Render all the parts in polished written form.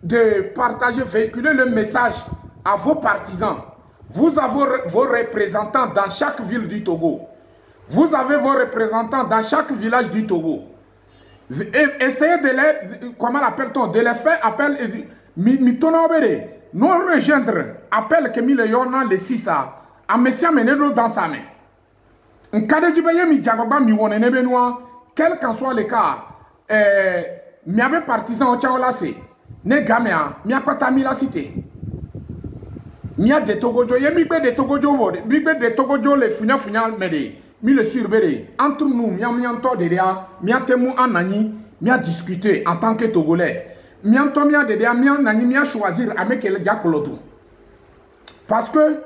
de partager, véhiculer le message à vos partisans. Vous avez vos représentants dans chaque ville du Togo. Vous avez vos représentants dans chaque village du Togo. Essayez de les, comment appelle-t-on, de les faire appel, nous rejoindre, appel que mille yona le sisa, à Messia Menedo dans sa main. En cas de Djibaye mi Djagoba mi wone nebenoa, quel qu'en soit le cas, mi avait partisan au Tchaolase, ne gamea, mi a pas mi la cité. Mi a de Togojo, ye mi be de Togojo vode, mi be de Togojo le funya mede, mi le surbere. Entre nous, mi a mi anto de dea, mi a temu anani, mi a discuté en tant que Togolais. Mi anto mi a de dea, mi a nani, mi a choisir avec le diakolodo. Parce que,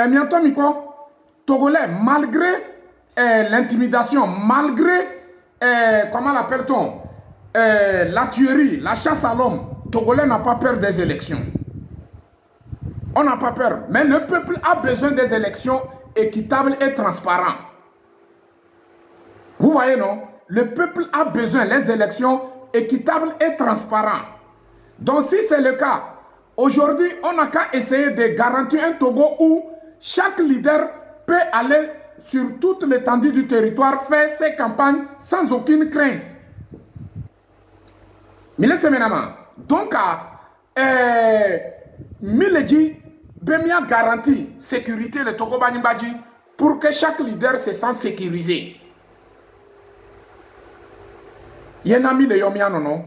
mi anto mi quoi? Togolais, malgré l'intimidation, malgré, comment l'appelle-t-on, la tuerie, la chasse à l'homme, Togolais n'a pas peur des élections. On n'a pas peur. Mais le peuple a besoin des élections équitables et transparentes. Vous voyez, non? Le peuple a besoin des élections équitables et transparentes. Donc, si c'est le cas, aujourd'hui, on n'a qu'à essayer de garantir un Togo où chaque leader peut aller sur toute l'étendue du territoire, faire ses campagnes sans aucune crainte. Donc, Miledi, Bemia garantit sécurité le Togo Banibadji pour que chaque leader se sente sécurisé. Yena mi le yomia nono.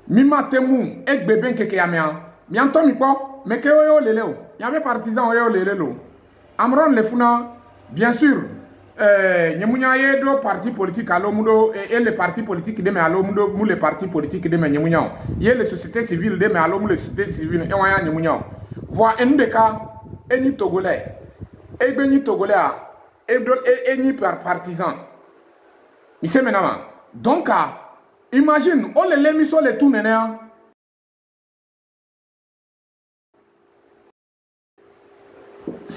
Mima temu ek beben keke yamia. Mianto mi po, me ke oyo leleo. Yame partisan oyo lelelo. Amron le funa, bien sûr, Nyemunya ye do parti politique alo mudo et les partis politiques de me alo mudo mou les partis politiques de me Nyemunya. Ye les sociétés civiles de me alo mou les sociétés civiles et wanya Nyemunya. Voir un de cas, eni Togolais, et beni Togolais, et eni par partisan. Il sait maintenant. Donc, imagine, on les mis sur les tournés.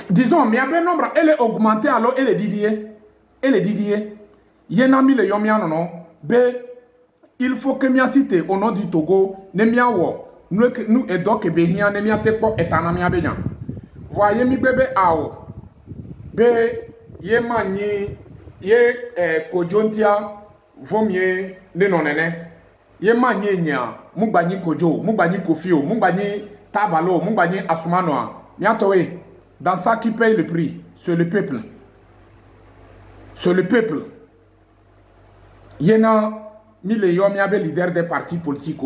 Disons, mais il y a un nombre, elle est augmentée alors, elle est Didier. Elle est Didier. Il y a un ami, le Yomian, non? Il faut que je cite au nom du Togo, Nemiawo. Nous aidons que Béhia, Nemiateko et Tanamia Bénia. Voyez mi bébé ao. Ye mani, ye kojontia, vomie, ne nonene. Ye mani nya, mubani kojo, mubani kofio, mubani tabalo, mubani asumanoa. Miatoé. Dans ça qui paye le prix, c'est le peuple. C'est le peuple. Il y a mille leader des partis politiques.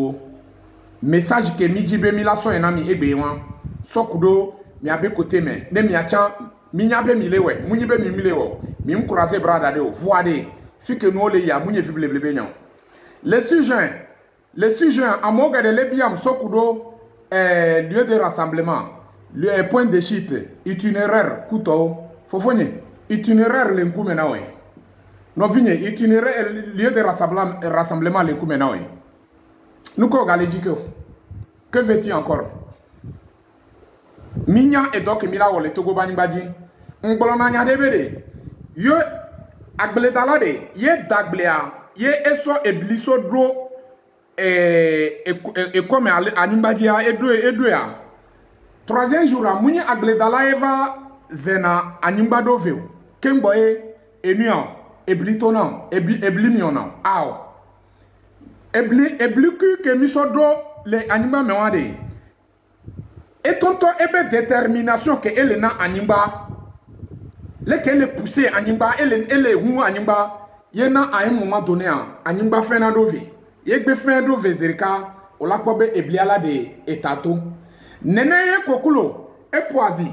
Message que Midjibe Milaso et Nami Ebewan. Sokudo, mi abe côté mais. Ne mi achan, mi nyabe milewe, munibe mi milewo. Mi mkuraze brada deo. Voade. Fi que nous le ya, munye fible blebenyan. Le 6 juin, à Moga de Lebiam, Sokudo, lieu de rassemblement. Le point de chute, itinéraire, couteau, Fofogne, itinéraire, l'encoumenaoui. Nous venons, itinéraire, lieu de rassemblement, l'encoumenaoui. Nous, que veux-tu encore? Minya et donc Mila ou le Togo Banibadi. On bolonanya de bede. Yo, agbeledalade, ye daglea, ye eso e bliso dro, et comme animbadia, et deux. Troisième jour, Mouni Agledala Eva Zena Animbado Veo. Kemboye, Enion, Eblitonan, Eblimion, Ao. Ebliku Kemisodro, les Animba Mewade. Et tonton ebe détermination que Elena Animba, lesquels les pousser Animba, elle est où Animba, Yena à un moment donné, Animba Fenadove. Yegbe Fenadove Zerika, Olakobe Ebliala de Etato. Nene kokulo epoazi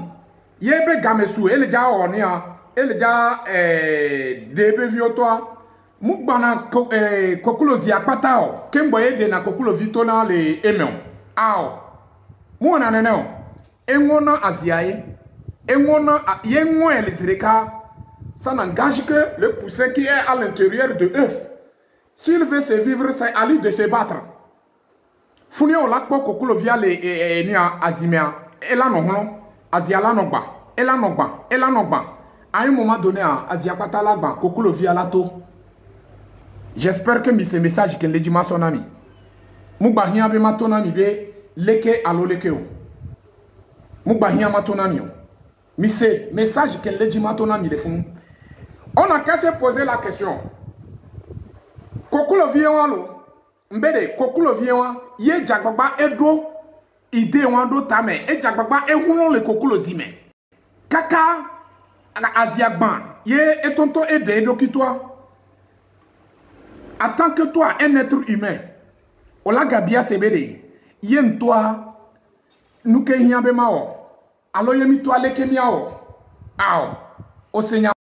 yebe gamesu eleja onia eleja debe viotoa mugbana kokulo zi apatao kemboye de na kokulo vitona le emion ao muona neneo engona aziaye engona yengo elizreka ça n'engage que le poussin qui est à l'intérieur de œuf. S'il veut se vivre, c'est à lui de se battre. Funi o lakpo kokulo via le enia azimea ela no hono aziala no gba ela no gba à un moment donné azia pata la gba kokulo via la to. J'espère que ce message que le dima son ami Mugba hiya be matona mi be leke alo leke o. Mugba hiya matona mi o. Mi se message qu'elle le dit matona mi le fun. On a qu'à se poser la question. Kokulo viyewa lo. Mbede kokulo viyewa ye jagbagba edo ide wan do tame e jagbagba e hulon le kokulo zime. Kaka la aziagban ye etonto ede edo ki toi. En tant que toi, un être humain, Ola Gabia Sebede, yen toi, nous que y a bemao, alors yemi toi le kemiao, ao, au Seigneur.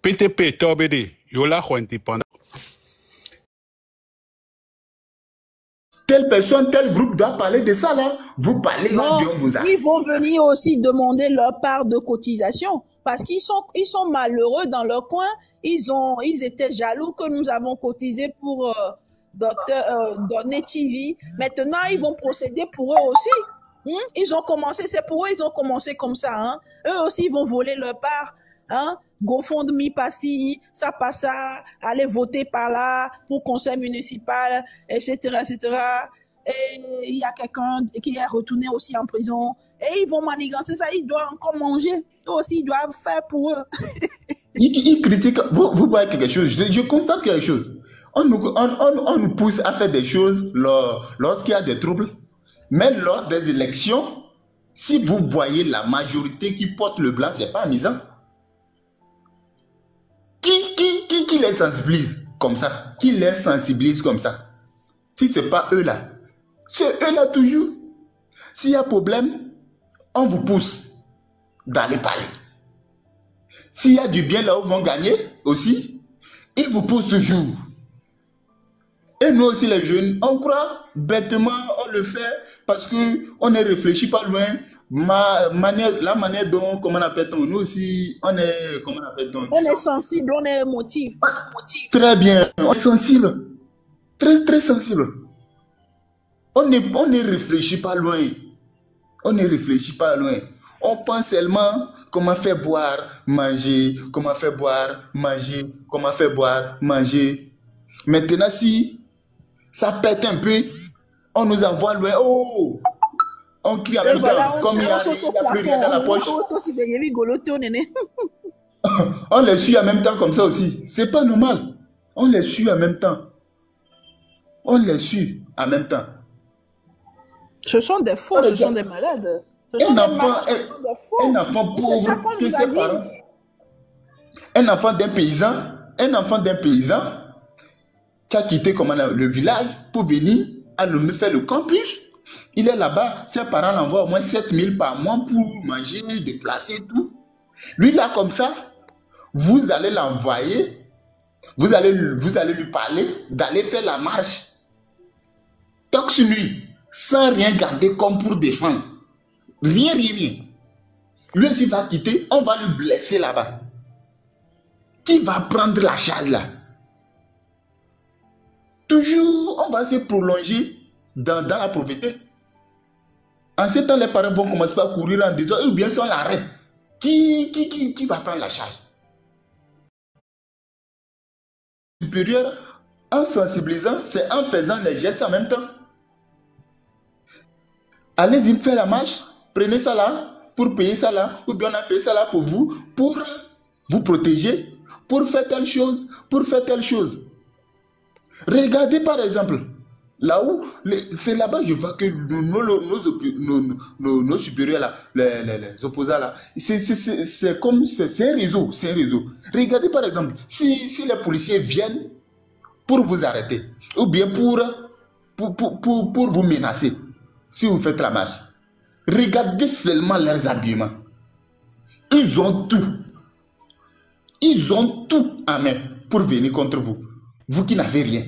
PTP Tobede, Yola Huanti pendant. Telle personne, tel groupe doit parler de ça là. Vous parlez, non, Dieu vous a. ils vont venir aussi demander leur part de cotisation parce qu'ils sont malheureux dans leur coin. Ils étaient jaloux que nous avons cotisé pour Donner TV. Maintenant, ils vont procéder pour eux aussi. Ils ont commencé, c'est pour eux, ils ont commencé comme ça. Hein. Eux aussi, ils vont voler leur part. Hein. GoFundMe par-ci, ça passe ça, aller voter par là pour conseil municipal, etc., etc. Et il y a quelqu'un qui est retourné aussi en prison. Et ils vont manigancer ça, ils doivent encore manger. Eux aussi, ils doivent faire pour eux. Ils critiquent, vous voyez quelque chose, je constate quelque chose. On nous pousse à faire des choses lorsqu'il y a des troubles. Mais lors des élections, si vous voyez la majorité qui porte le blanc, c'est pas amusant. Qui les sensibilise comme ça? Qui les sensibilise comme ça? Si ce n'est pas eux là, c'est eux là toujours. S'il y a problème, on vous pousse d'aller parler. S'il y a du bien là où vont gagner aussi, ils vous poussent toujours. Et nous aussi les jeunes, on croit bêtement, on le fait parce qu'on ne réfléchit pas loin. La manière dont, comment appelle-t-on, nous aussi, on est, comment appelle-t-on? On est sensible, on est émotif. Très bien, on est sensible. Très, très sensible. On ne réfléchit pas loin. On ne réfléchit pas loin. On pense seulement comment faire boire, manger, comment faire boire, manger, comment faire boire, manger. Maintenant, si ça pète un peu, on nous envoie loin. Oh! On crie en même temps, comme il n'y a plus rien dans la poche. On les suit en même temps comme ça aussi. C'est pas normal. On les suit en même temps. On les suit en même temps. Ce sont des faux, ce sont des malades. Ce sont des malades, ce sont des faux. Un enfant pauvre, un enfant d'un paysan qui a quitté le village pour venir à faire le campus. Il est là-bas, ses parents l'envoient au moins 7 000 par mois pour manger, déplacer, tout. Lui, là, comme ça, vous allez l'envoyer, vous allez lui parler d'aller faire la marche. Tant que sur lui, sans rien garder comme pour défendre. Rien. Lui aussi va quitter, on va lui blesser là-bas. Qui va prendre la charge là? Toujours, on va se prolonger dans la pauvreté. En ce temps, les parents vont commencer à courir en disant, ou bien si on l'arrête, qui va prendre la charge? Supérieur, en sensibilisant, c'est en faisant les gestes en même temps. Allez-y faire la marche, prenez ça là, pour payer ça là, ou bien on a payé ça là pour vous protéger, pour faire telle chose, Regardez par exemple, là où, c'est là-bas je vois que nos supérieurs là, les opposants là, c'est comme, c'est un réseau, Regardez par exemple, si les policiers viennent pour vous arrêter, ou bien pour vous menacer, si vous faites la marche, regardez seulement leurs habillements. Ils ont tout en main pour venir contre vous. Vous qui n'avez rien.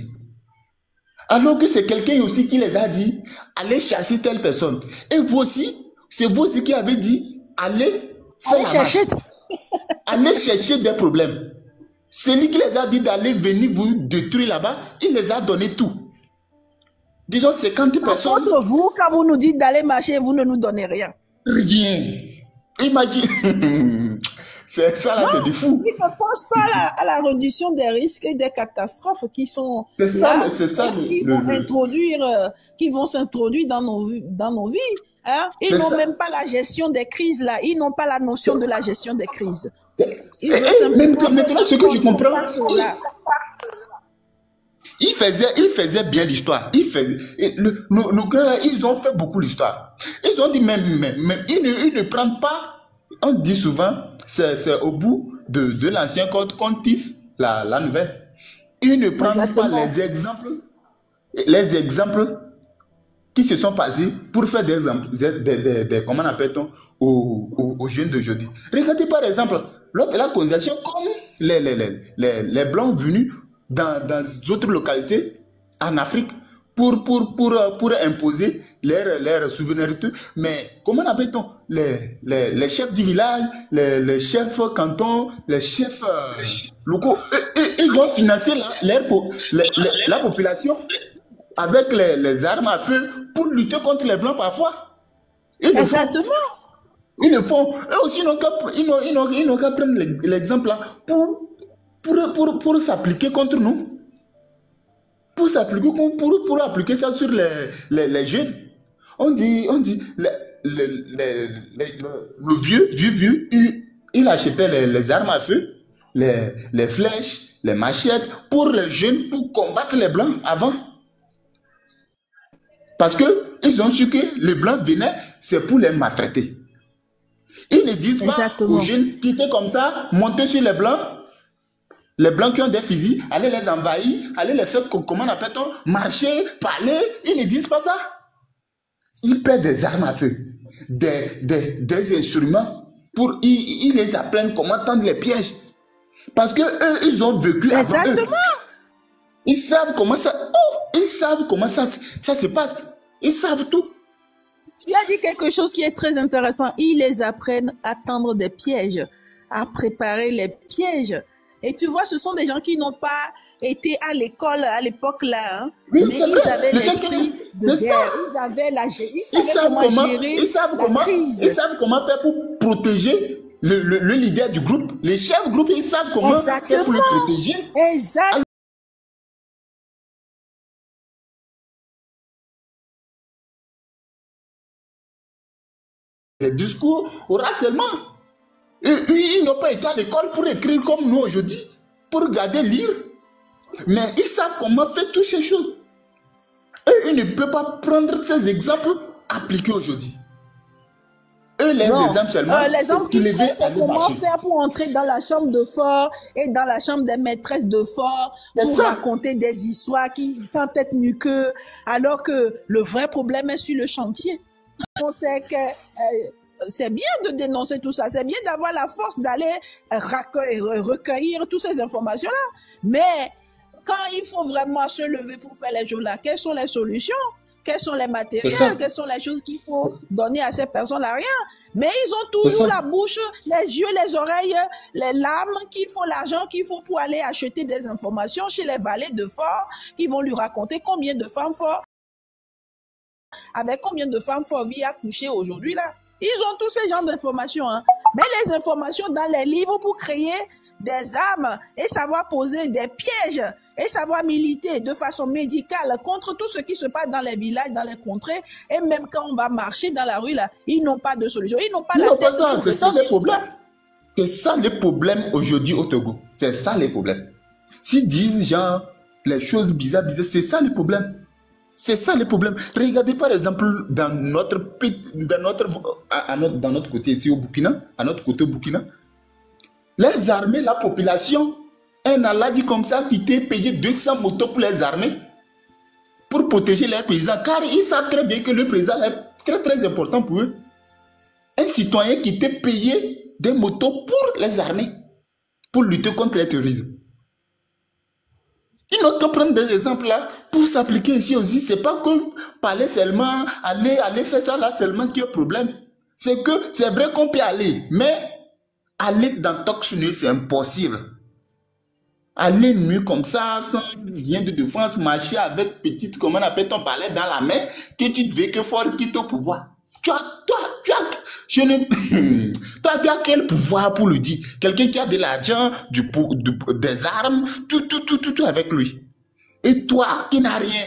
Alors que c'est quelqu'un aussi qui les a dit, allez chercher telle personne. Et vous aussi, c'est vous aussi qui avez dit, allez faire la marche. Allez chercher des problèmes. Celui qui les a dit d'aller venir vous détruire là-bas, il les a donné tout. Disons 50 personnes. Contre vous, quand vous nous dites d'aller marcher, vous ne nous donnez rien. Rien. Imagine. C'est ça là, c'est du fou. Ils ne pensent pas à la réduction des risques et des catastrophes qui sont là, qui vont s'introduire dans nos vies. Hein? Ils n'ont même pas la gestion des crises là. Ils n'ont pas la notion de la gestion des crises. Maintenant, ce que je comprends, il faisait bien l'histoire. Nos grands, ils ont fait beaucoup l'histoire. Ils ont dit même ils ne prennent pas. On dit souvent, c'est au bout de l'ancien code qu'on tisse la nouvelle. Ils ne prennent pas les exemples qui se sont passés pour faire des comment appelle-t-on, aux jeunes d'aujourd'hui. Regardez par exemple, lors de la colonisation, comme les Blancs venus dans d'autres localités en Afrique pour imposer leur souveraineté. Mais comment appelle-t-on les chefs du village, les chefs cantons, les chefs locaux, ils ont financé la population avec les armes à feu pour lutter contre les Blancs parfois. Exactement. Ils le font. Eux aussi, ils n'ont qu'à prendre l'exemple là pour s'appliquer contre nous. Pour s'appliquer, pour appliquer ça sur les jeunes. On dit le vieux, il achetait les armes à feu, les flèches, les machettes pour les jeunes, pour combattre les Blancs avant. Parce qu'ils ont su que les Blancs venaient, c'est pour les maltraiter. Ils ne disent pas aux jeunes, quittez comme ça, montez sur les Blancs qui ont des fusils, allez les envahir, allez les faire, comment on appelle-t-on, marcher, parler. Ils ne disent pas ça. Ils perdent des armes à feu, des instruments, ils les apprennent comment tendre les pièges. Parce qu'eux, ils ont vécu avant eux. Ils savent comment ça se passe. Ils savent tout. Tu as dit quelque chose qui est très intéressant. Ils les apprennent à tendre des pièges, à préparer les pièges. Et tu vois, ce sont des gens qui n'ont pas été à l'école à l'époque là, hein. Oui, mais ils avaient l'esprit de guerre. Ils savaient comment gérer la crise. Ils savent comment faire pour protéger le leader du groupe. Les chefs du groupe, ils savent comment faire pour le protéger. Exactement. Les discours au harcèlement. Ils n'ont pas été à l'école pour écrire comme nous aujourd'hui, pour regarder, lire. Mais ils savent comment faire toutes ces choses. Et ils ne peuvent pas prendre ces exemples appliqués aujourd'hui. Eux, les exemples seulement, l'exemple qu'ils prennent, c'est comment faire pour entrer dans la chambre de fort et dans la chambre des maîtresses de fort pour raconter des histoires qui font tête nu que, alors que le vrai problème est sur le chantier. On sait que c'est bien de dénoncer tout ça, c'est bien d'avoir la force d'aller recueillir toutes ces informations-là. Mais quand il faut vraiment se lever pour faire les choses-là, quelles sont les solutions? Quels sont les matériels? Quelles sont les choses qu'il faut donner à ces personnes-là? Rien. Mais ils ont toujours la bouche, les yeux, les oreilles, les larmes, qu'il faut l'argent qu'il faut pour aller acheter des informations chez les valets de fort, qui vont lui raconter combien de femmes fortes, avec combien de femmes fortes vit à coucher aujourd'hui là. Ils ont tous ces genres d'informations, hein. Mais les informations dans les livres pour créer des armes et savoir poser des pièges et savoir militer de façon médicale contre tout ce qui se passe dans les villages, dans les contrées, et même quand on va marcher dans la rue là, ils n'ont pas de solution, ils n'ont pas la tête. C'est ça le problème. C'est ça le problème aujourd'hui au Togo. C'est ça le problème. S'ils disent genre les choses bizarres, c'est ça le problème. C'est ça le problème. Regardez par exemple dans notre côté ici au Burkina, à notre côté au Burkina, les armées, la population, un aladi comme ça qui t'est payé 200 motos pour les armées, pour protéger les présidents, car ils savent très bien que le président est très très important pour eux. Un citoyen qui t'est payé des motos pour les armées, pour lutter contre le terrorisme. Ils n'ont qu'à prendre des exemples là pour s'appliquer ici aussi. C'est pas que parler seulement, aller faire ça là seulement qui est le problème. C'est que c'est vrai qu'on peut aller, mais aller dans Talk Show, c'est impossible. Aller nu comme ça, sans rien de défense, marcher avec petite, comment on appelle ton balai dans la main, que tu veux que fort quitte au pouvoir. Toi, tu as quel pouvoir pour le dire? Quelqu'un qui a de l'argent, des armes, tout avec lui. Et toi, qui n'as rien.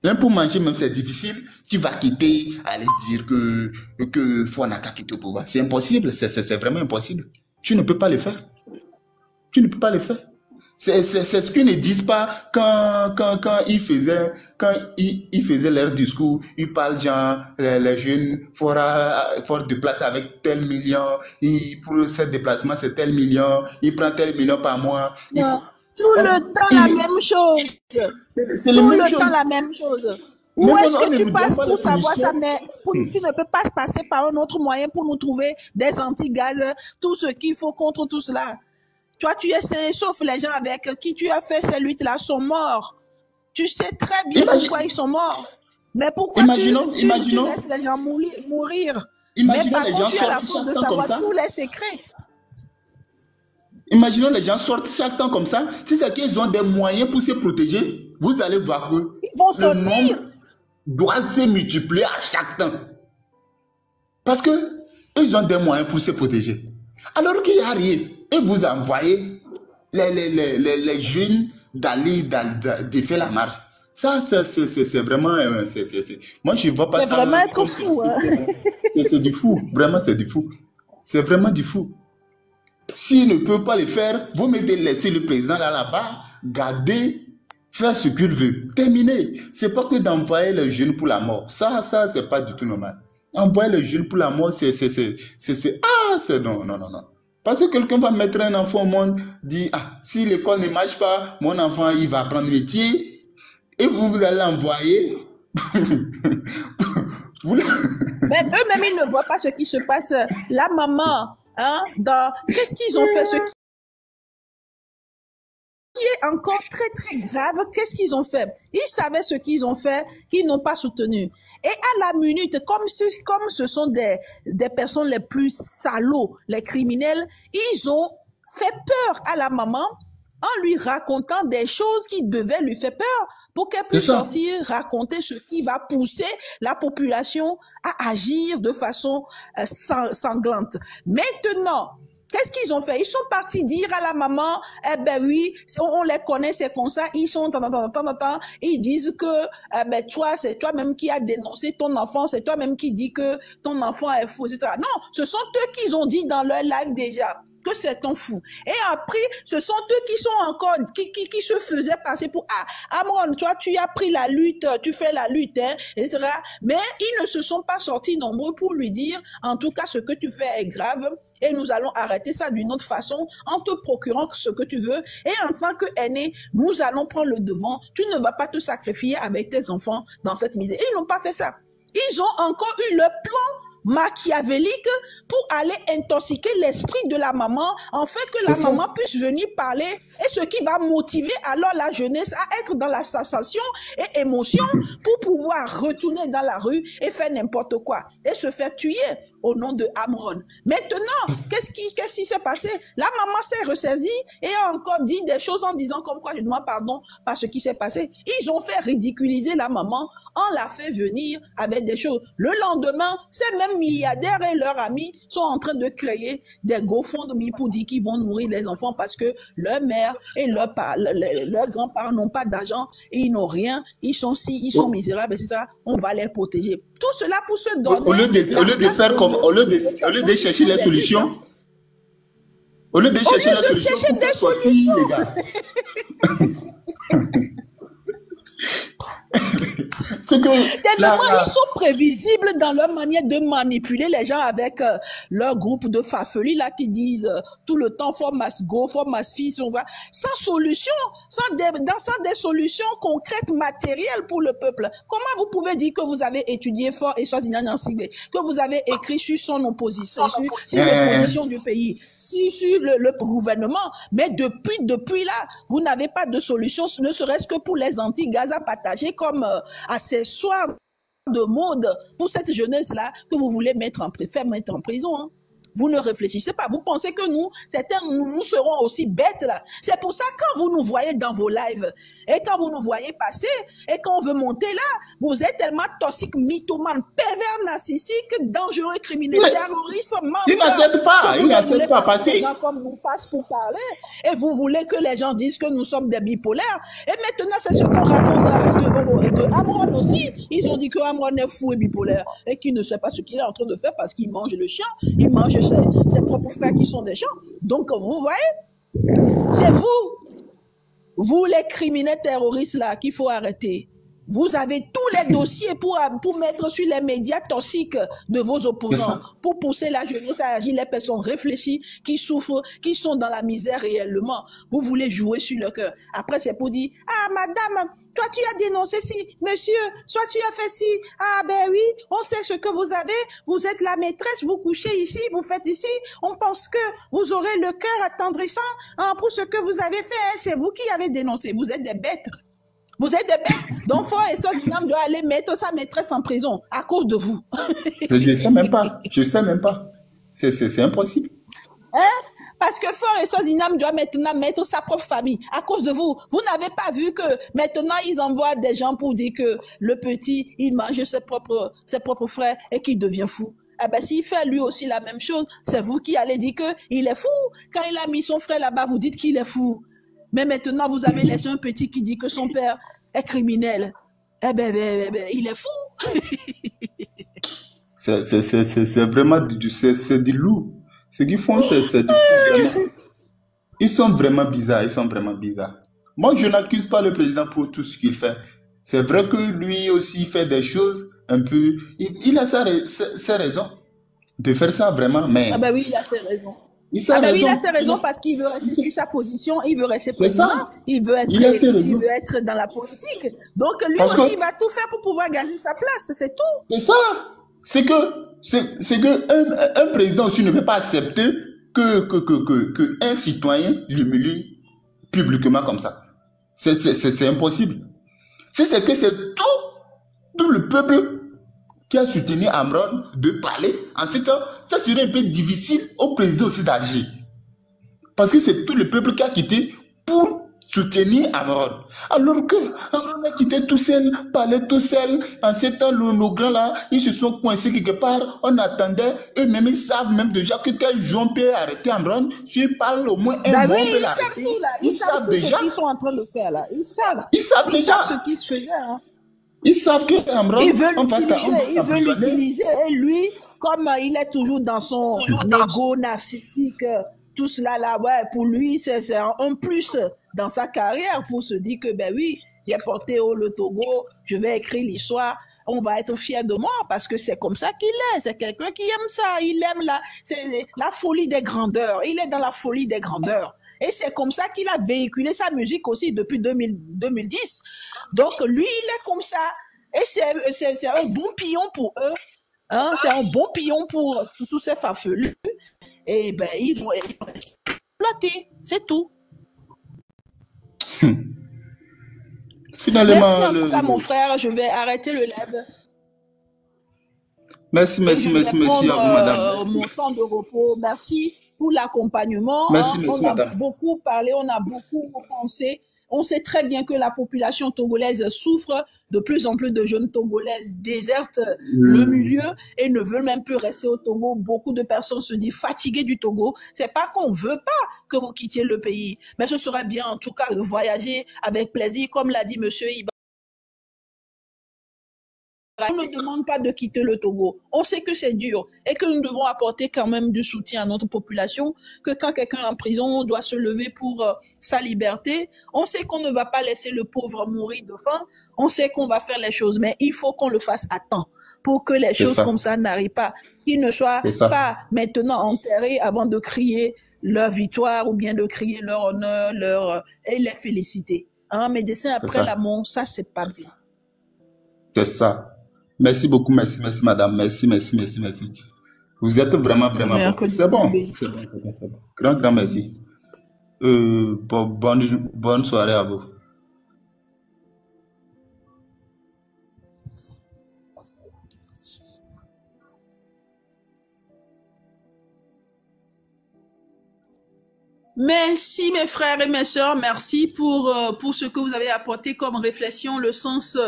Même pour manger, même c'est difficile, tu vas quitter, aller dire que faut n'a qu'à quitter au pouvoir. C'est impossible, c'est vraiment impossible. Tu ne peux pas le faire. Tu ne peux pas le faire. C'est ce qu'ils ne disent pas quand ils faisaient leur discours. Ils parlent genre, les jeunes, faut déplacer avec tel million. Pour ce déplacement, c'est tel million. Il prend tel million par mois. Non, tout le temps la même chose. Tout le temps la même chose. Où est-ce que tu passes pour savoir ça, mais tu ne peux pas passer par un autre moyen pour nous trouver des anti-gaz, tout ce qu'il faut contre tout cela. Toi, tu es sauf les gens avec qui tu as fait ces luttes-là sont morts. Tu sais très bien pourquoi ils sont morts. Mais pourquoi tu laisses les gens mourir? Mais par contre, tu as la force de savoir tous les secrets. Imaginons les gens sortent chaque temps comme ça. Si c'est qu'ils ont des moyens pour se protéger, vous allez voir que ils vont sortir. Le nombre doit se multiplier à chaque temps. Parce que ils ont des moyens pour se protéger. Alors qu'il n'y a rien. Et vous envoyez les jeunes d'aller de faire la marche. Ça, c'est vraiment... Moi, je ne vois pas ça. C'est vraiment être fou. Hein? C'est du fou. Vraiment, c'est du fou. C'est vraiment du fou. S'il ne peut pas le faire, vous mettez laisser le président là-bas, garder, faire ce qu'il veut. Terminé. Ce n'est pas que d'envoyer les jeunes pour la mort. Ça, c'est pas du tout normal. Envoyer les jeunes pour la mort, c'est non. Parce que quelqu'un va mettre un enfant au monde, dit, si l'école ne marche pas, mon enfant, il va apprendre métier, et vous allez l'envoyer. Mais eux-mêmes, ils ne voient pas ce qui se passe. La maman, hein, qu'est-ce qu'ils ont fait? Ce qui est encore très, très grave, qu'est-ce qu'ils ont fait? Ils savaient ce qu'ils ont fait, qu'ils n'ont pas soutenu. Et à la minute, comme ce sont des personnes les plus salauds, les criminels, ils ont fait peur à la maman en lui racontant des choses qui devaient lui faire peur pour qu'elle puisse sortir, raconter ce qui va pousser la population à agir de façon sanglante. Maintenant, qu'est-ce qu'ils ont fait? Ils sont partis dire à la maman, eh ben oui, on les connaît, c'est comme ça. Ils sont ils disent que, eh ben toi, c'est toi-même qui as dénoncé ton enfant, c'est toi-même qui dis que ton enfant est fou, etc. Non, ce sont eux qui ont dit dans leur live déjà que c'est un fou. Et après, ce sont eux qui sont encore, qui se faisaient passer pour, Amron, toi, tu as pris la lutte, tu fais la lutte, hein, etc. Mais ils ne se sont pas sortis nombreux pour lui dire, en tout cas, ce que tu fais est grave. Et nous allons arrêter ça d'une autre façon en te procurant ce que tu veux. Et en tant qu'aîné, nous allons prendre le devant. Tu ne vas pas te sacrifier avec tes enfants dans cette misère. Ils n'ont pas fait ça. Ils ont encore eu le plan machiavélique pour aller intoxiquer l'esprit de la maman, en fait que la maman puisse venir parler, et ce qui va motiver alors la jeunesse à être dans la sensation et émotion pour pouvoir retourner dans la rue et faire n'importe quoi et se faire tuer au nom de Amron. Maintenant, qu'est-ce qui s'est passé? La maman s'est ressaisie et a encore dit des choses en disant comme quoi je demande pardon par ce qui s'est passé. Ils ont fait ridiculiser la maman, on l'a fait venir avec des choses. Le lendemain, ces mêmes milliardaires et leurs amis sont en train de créer des GoFundMe pour dire qu'ils vont nourrir les enfants parce que leur mère et leurs grands-parents n'ont pas d'argent et ils n'ont rien, ils sont misérables, etc. On va les protéger. Tout cela pour se donner... Au lieu de chercher les solutions, au lieu de chercher des solutions, les gars. C'est que Tellement ils sont prévisibles dans leur manière de manipuler les gens avec leur groupe de farfelus là qui disent tout le temps for must go, for must fils, on va sans solution, sans des solutions concrètes, matérielles pour le peuple. Comment vous pouvez dire que vous avez étudié fort et que vous avez écrit sur son opposition, sur l'opposition du pays, sur le gouvernement, mais depuis là, vous n'avez pas de solution, ne serait-ce que pour les anti-gaz à partager comme accessoire de mode pour cette jeunesse-là que vous voulez faire mettre en prison. Hein. Vous ne réfléchissez pas. Vous pensez que nous serons aussi bêtes là. C'est pour ça quand vous nous voyez dans vos lives et quand vous nous voyez passer et quand on veut monter là, vous êtes tellement toxique, mythomane, pervers, narcissique, dangereux, criminel, terroriste, menteur. Il n'accepte pas passer. Les gens comme nous passent pour parler et vous voulez que les gens disent que nous sommes des bipolaires. Et maintenant, c'est ce qu'on raconte de Amron aussi. Ils ont dit que Amron est fou et bipolaire et qu'il ne sait pas ce qu'il est en train de faire parce qu'il mange le chien, il mange ses propres frères qui sont des gens. Donc, vous voyez, c'est vous les criminels terroristes là qu'il faut arrêter. Vous avez tous les dossiers pour mettre sur les médias toxiques de vos opposants, pour pousser la jeunesse à agir, les personnes réfléchies, qui souffrent, qui sont dans la misère réellement. Vous voulez jouer sur le cœur. Après, c'est pour dire, ah, madame, toi, tu as dénoncé ci, monsieur, soit tu as fait ci, ah, ben oui, on sait ce que vous avez, vous êtes la maîtresse, vous couchez ici, vous faites ici, on pense que vous aurez le cœur attendrissant pour ce que vous avez fait, hein, c'est vous qui avez dénoncé, vous êtes des bêtes. Vous êtes des bêtes. Donc, Frère Essor Dinam doit aller mettre sa maîtresse en prison à cause de vous. Je ne sais même pas. Je ne sais même pas. C'est impossible. Hein? Parce que Frère Essor Dinam doit maintenant mettre sa propre famille à cause de vous. Vous n'avez pas vu que maintenant, ils envoient des gens pour dire que le petit, il mange ses propres frères et qu'il devient fou. Eh ben, s'il fait lui aussi la même chose, c'est vous qui allez dire qu'il est fou. Quand il a mis son frère là-bas, vous dites qu'il est fou. Mais maintenant, vous avez laissé un petit qui dit que son père est criminel. Eh ben, il est fou. C'est vraiment du lourd. Ce qu'ils font, c'est du fou. Ils sont vraiment bizarres. Moi, je n'accuse pas le président pour tout ce qu'il fait. C'est vrai que lui aussi fait des choses un peu... Il a ses raisons de faire ça vraiment, mais... Ah ben oui, il a ses raisons. Il a ses raisons parce qu'il veut rester sur sa position, il veut rester président, il veut être dans la politique. Donc lui aussi, il va tout faire pour pouvoir gagner sa place, c'est tout. C'est ça. C'est que un président aussi ne peut pas accepter que un citoyen l'humilie publiquement comme ça. C'est impossible. C'est que c'est tout le peuple qui a soutenu Amron de parler. Ensuite, ça serait un peu difficile au président aussi d'agir. Parce que c'est tout le peuple qui a quitté pour soutenir Amron. Alors que Amron a quitté tout seul, parlait tout seul. En ce temps, nos grands là, ils se sont coincés quelque part. On attendait, eux-mêmes, ils savent même déjà que tel jour peut arrêter Amron. S'ils parlent au moins un mot, ils savent tout là. Ils savent déjà ce qu'ils sont en train de faire là. Ils savent déjà ce qui se faisait. Hein. Ils savent que Amron, ils veulent l'utiliser. Et lui, comme il est toujours dans son ego narcissique, tout cela là, ouais, pour lui, c'est un plus dans sa carrière pour se dire que, ben oui, j'ai porté haut le Togo, je vais écrire l'histoire, on va être fiers de moi parce que c'est comme ça qu'il est. C'est quelqu'un qui aime ça. Il aime la folie des grandeurs. Il est dans la folie des grandeurs. Et c'est comme ça qu'il a véhiculé sa musique aussi depuis 2010. Donc, lui, il est comme ça. Et c'est un bon pion pour eux. Hein? C'est un bon pion pour tous ces farfelus. Et ben, ils vont exploiter. C'est tout. Finalement, merci en tout cas, mon frère. Je vais arrêter le live. Merci à vous, madame. Mon temps de repos. Merci pour l'accompagnement. Merci, on a madame. beaucoup parlé, on a beaucoup pensé. On sait très bien que la population togolaise souffre. De plus en plus de jeunes Togolaises désertent le milieu et ne veulent même plus rester au Togo. Beaucoup de personnes se disent fatiguées du Togo. C'est pas qu'on veut pas que vous quittiez le pays, mais ce serait bien en tout cas de voyager avec plaisir, comme l'a dit Monsieur Iba. On ne demande pas de quitter le Togo. On sait que c'est dur et que nous devons apporter quand même du soutien à notre population, que quand quelqu'un est en prison doit se lever pour sa liberté. On sait qu'on ne va pas laisser le pauvre mourir de faim. On sait qu'on va faire les choses, mais il faut qu'on le fasse à temps pour que les choses comme ça n'arrivent pas, qu'ils ne soient pas maintenant enterrés avant de crier leur victoire ou bien de crier leur honneur, et les féliciter. Un médecin après la mort, ça c'est pas bien. C'est ça. Merci beaucoup, merci madame, merci. Vous êtes vraiment bon. C'est bon. Grand merci. Bonne soirée à vous. Merci mes frères et mes sœurs, merci pour ce que vous avez apporté comme réflexion, le sens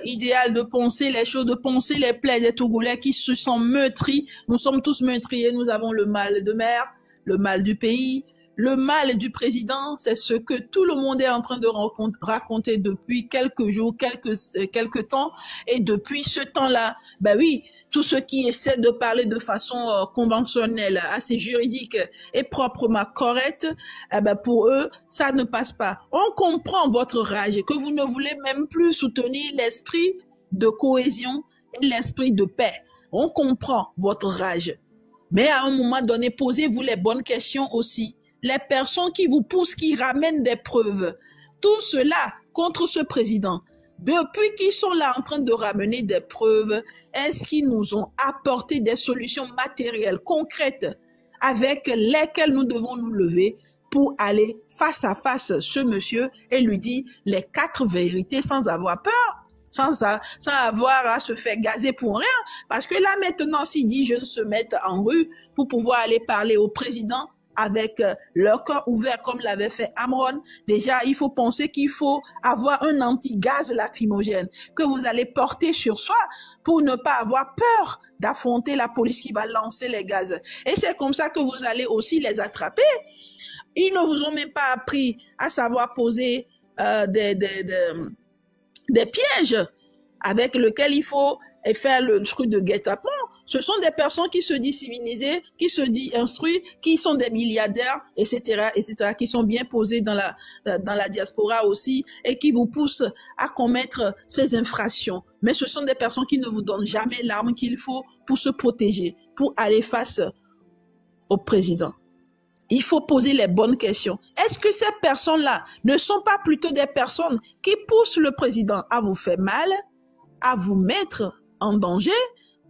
idéal de penser les choses, de penser les plaies des Togolais qui se sentent meurtris. Nous sommes tous meurtriers, nous avons le mal de mer, le mal du pays, le mal du président. C'est ce que tout le monde est en train de raconter depuis quelques jours, quelques temps. Et depuis ce temps-là, ben oui, tous ceux qui essaient de parler de façon conventionnelle, assez juridique et proprement correcte, eh ben pour eux, ça ne passe pas. On comprend votre rage, que vous ne voulez même plus soutenir l'esprit de cohésion et l'esprit de paix. On comprend votre rage. Mais à un moment donné, posez-vous les bonnes questions aussi. Les personnes qui vous poussent, qui ramènent des preuves, tout cela contre ce président, depuis qu'ils sont là en train de ramener des preuves, est-ce qu'ils nous ont apporté des solutions matérielles, concrètes, avec lesquelles nous devons nous lever pour aller face à face ce monsieur et lui dire les 4 vérités sans avoir peur, sans avoir à se faire gazer pour rien. Parce que là maintenant, s'il dit jeunes se mettent en rue pour pouvoir aller parler au président, avec leur corps ouvert comme l'avait fait Amron, déjà il faut penser qu'il faut avoir un anti-gaz lacrymogène que vous allez porter sur soi pour ne pas avoir peur d'affronter la police qui va lancer les gaz. Et c'est comme ça que vous allez aussi les attraper. Ils ne vous ont même pas appris à savoir poser des pièges avec lesquels il faut faire le truc de guet-apens. Ce sont des personnes qui se disent civilisées, qui se disent instruites, qui sont des milliardaires, etc., qui sont bien posés dans la diaspora aussi et qui vous poussent à commettre ces infractions. Mais ce sont des personnes qui ne vous donnent jamais l'arme qu'il faut pour se protéger, pour aller face au président. Il faut poser les bonnes questions. Est-ce que ces personnes-là ne sont pas plutôt des personnes qui poussent le président à vous faire mal, à vous mettre en danger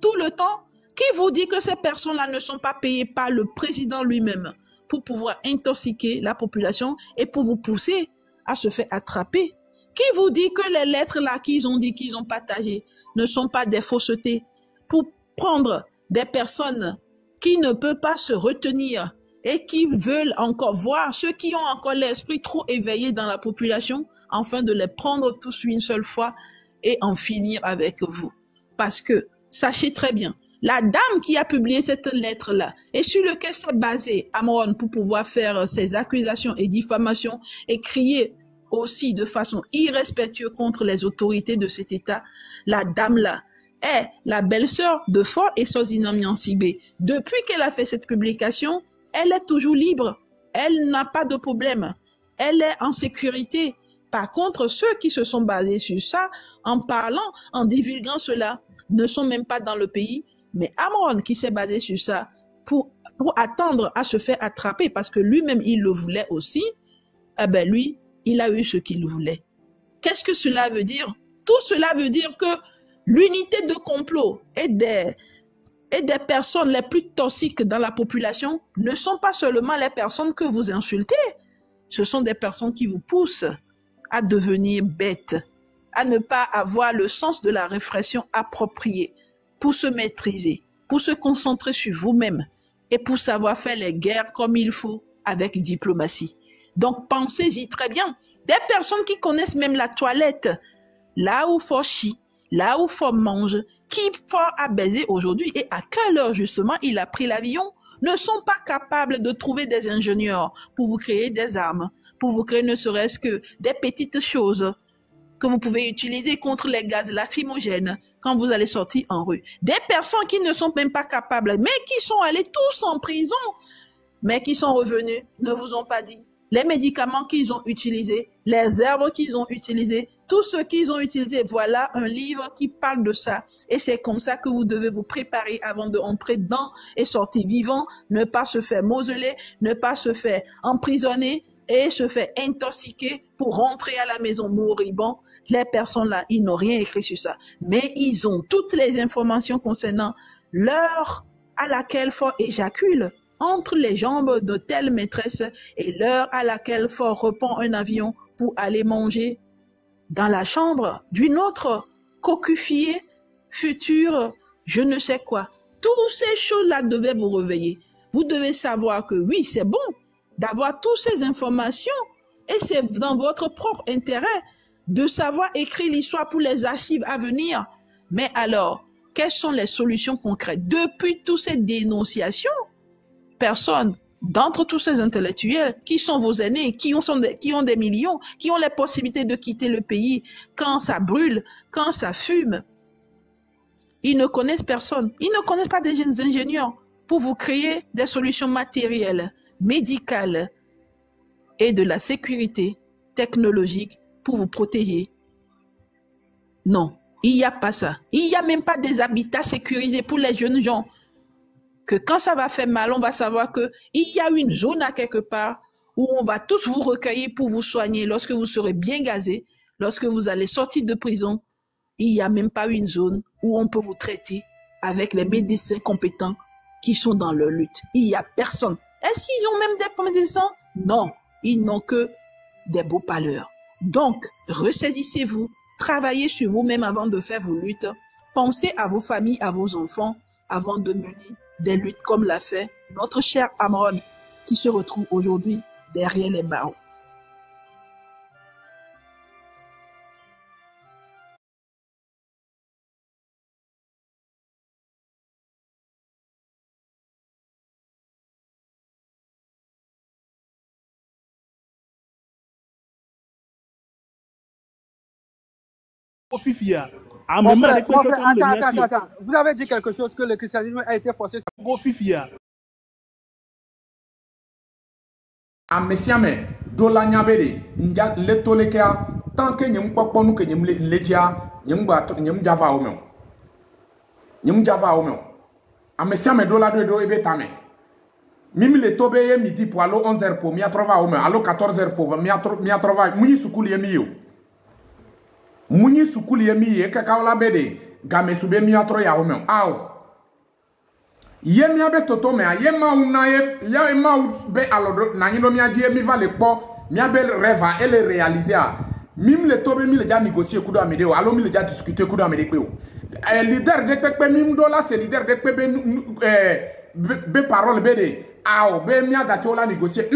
tout le temps? Qui vous dit que ces personnes-là ne sont pas payées par le président lui-même pour pouvoir intoxiquer la population et pour vous pousser à se faire attraper? Qui vous dit que les lettres-là qu'ils ont dit qu'ils ont partagées ne sont pas des faussetés pour prendre des personnes qui ne peuvent pas se retenir et qui veulent encore voir ceux qui ont encore l'esprit trop éveillé dans la population afin de les prendre tous une seule fois et en finir avec vous? Parce que, sachez très bien, la dame qui a publié cette lettre-là et sur laquelle s'est basé Amron pour pouvoir faire ses accusations et diffamations et crier aussi de façon irrespectueuse contre les autorités de cet État, la dame-là est la belle-sœur de Faure Essozinam Nyansibé. Depuis qu'elle a fait cette publication, elle est toujours libre. Elle n'a pas de problème. Elle est en sécurité. Par contre, ceux qui se sont basés sur ça, en parlant, en divulguant cela, ne sont même pas dans le pays. Mais Amron qui s'est basé sur ça pour attendre à se faire attraper parce que lui-même il le voulait aussi, eh ben lui, il a eu ce qu'il voulait. Qu'est-ce que cela veut dire? Tout cela veut dire que l'unité de complot et des personnes les plus toxiques dans la population ne sont pas seulement les personnes que vous insultez, ce sont des personnes qui vous poussent à devenir bêtes, à ne pas avoir le sens de la réflexion appropriée, pour se maîtriser, pour se concentrer sur vous-même et pour savoir faire les guerres comme il faut avec diplomatie. Donc pensez-y très bien. Des personnes qui connaissent même la toilette, là où faut chie, là où faut mange, qui faut à baiser aujourd'hui et à quelle heure justement il a pris l'avion, ne sont pas capables de trouver des ingénieurs pour vous créer des armes, pour vous créer ne serait-ce que des petites choses que vous pouvez utiliser contre les gaz lacrymogènes, quand vous allez sortir en rue. Des personnes qui ne sont même pas capables, mais qui sont allées tous en prison, mais qui sont revenus, ne vous ont pas dit. Les médicaments qu'ils ont utilisés, les herbes qu'ils ont utilisées, tout ce qu'ils ont utilisé, voilà un livre qui parle de ça. Et c'est comme ça que vous devez vous préparer avant d'entrer dedans et sortir vivant, ne pas se faire moseler, ne pas se faire emprisonner et se faire intoxiquer pour rentrer à la maison moribond. Les personnes là, ils n'ont rien écrit sur ça. Mais ils ont toutes les informations concernant l'heure à laquelle Fort éjacule entre les jambes de telle maîtresse et l'heure à laquelle Fort reprend un avion pour aller manger dans la chambre d'une autre cocufiée, future, je ne sais quoi. Toutes ces choses-là devaient vous réveiller. Vous devez savoir que oui, c'est bon d'avoir toutes ces informations et c'est dans votre propre intérêt de savoir écrire l'histoire pour les archives à venir. Mais alors, quelles sont les solutions concrètes? Depuis toutes ces dénonciations, personne d'entre tous ces intellectuels qui sont vos aînés, qui ont des millions, qui ont les possibilités de quitter le pays quand ça brûle, quand ça fume, ils ne connaissent personne. Ils ne connaissent pas des jeunes ingénieurs pour vous créer des solutions matérielles, médicales et de la sécurité technologique pour vous protéger. Non, il n'y a pas ça. Il n'y a même pas des habitats sécurisés pour les jeunes gens. Que quand ça va faire mal, on va savoir qu'il y a une zone à quelque part où on va tous vous recueillir pour vous soigner lorsque vous serez bien gazé, lorsque vous allez sortir de prison. Il n'y a même pas une zone où on peut vous traiter avec les médecins compétents qui sont dans leur lutte. Il n'y a personne. Est-ce qu'ils ont même des médecins? Non, ils n'ont que des beaux pâleurs. Donc, ressaisissez-vous, travaillez sur vous-même avant de faire vos luttes. Pensez à vos familles, à vos enfants, avant de mener des luttes comme l'a fait notre cher Amron, qui se retrouve aujourd'hui derrière les barreaux. Fifia. Attends. Vous avez dit quelque chose que le christianisme a été forcé. Fifia. Amesiame dola nyabere nja letolekea tant que nyem kokponu ke nyem lejia nyem java omo amesiame dola do ebetame mimi le tobe ye midi pour allo 11h pour mia trova omo allo 14h pour mia trova muni sukuli yemi yo muni sukuli yemi ye kakawla bede game sube mia tro ya omo aw ye mia be toto me ye ma una ye ma be alodo na nyino mia die mi va le po mia be rêve et le réaliser mim le tobe mi le ja négocier kudo amede o allo mi le ja discuter kudo amede pe o leader de pepe mim do la c'est leader de pepe be parole be de aw be mia da tola négocier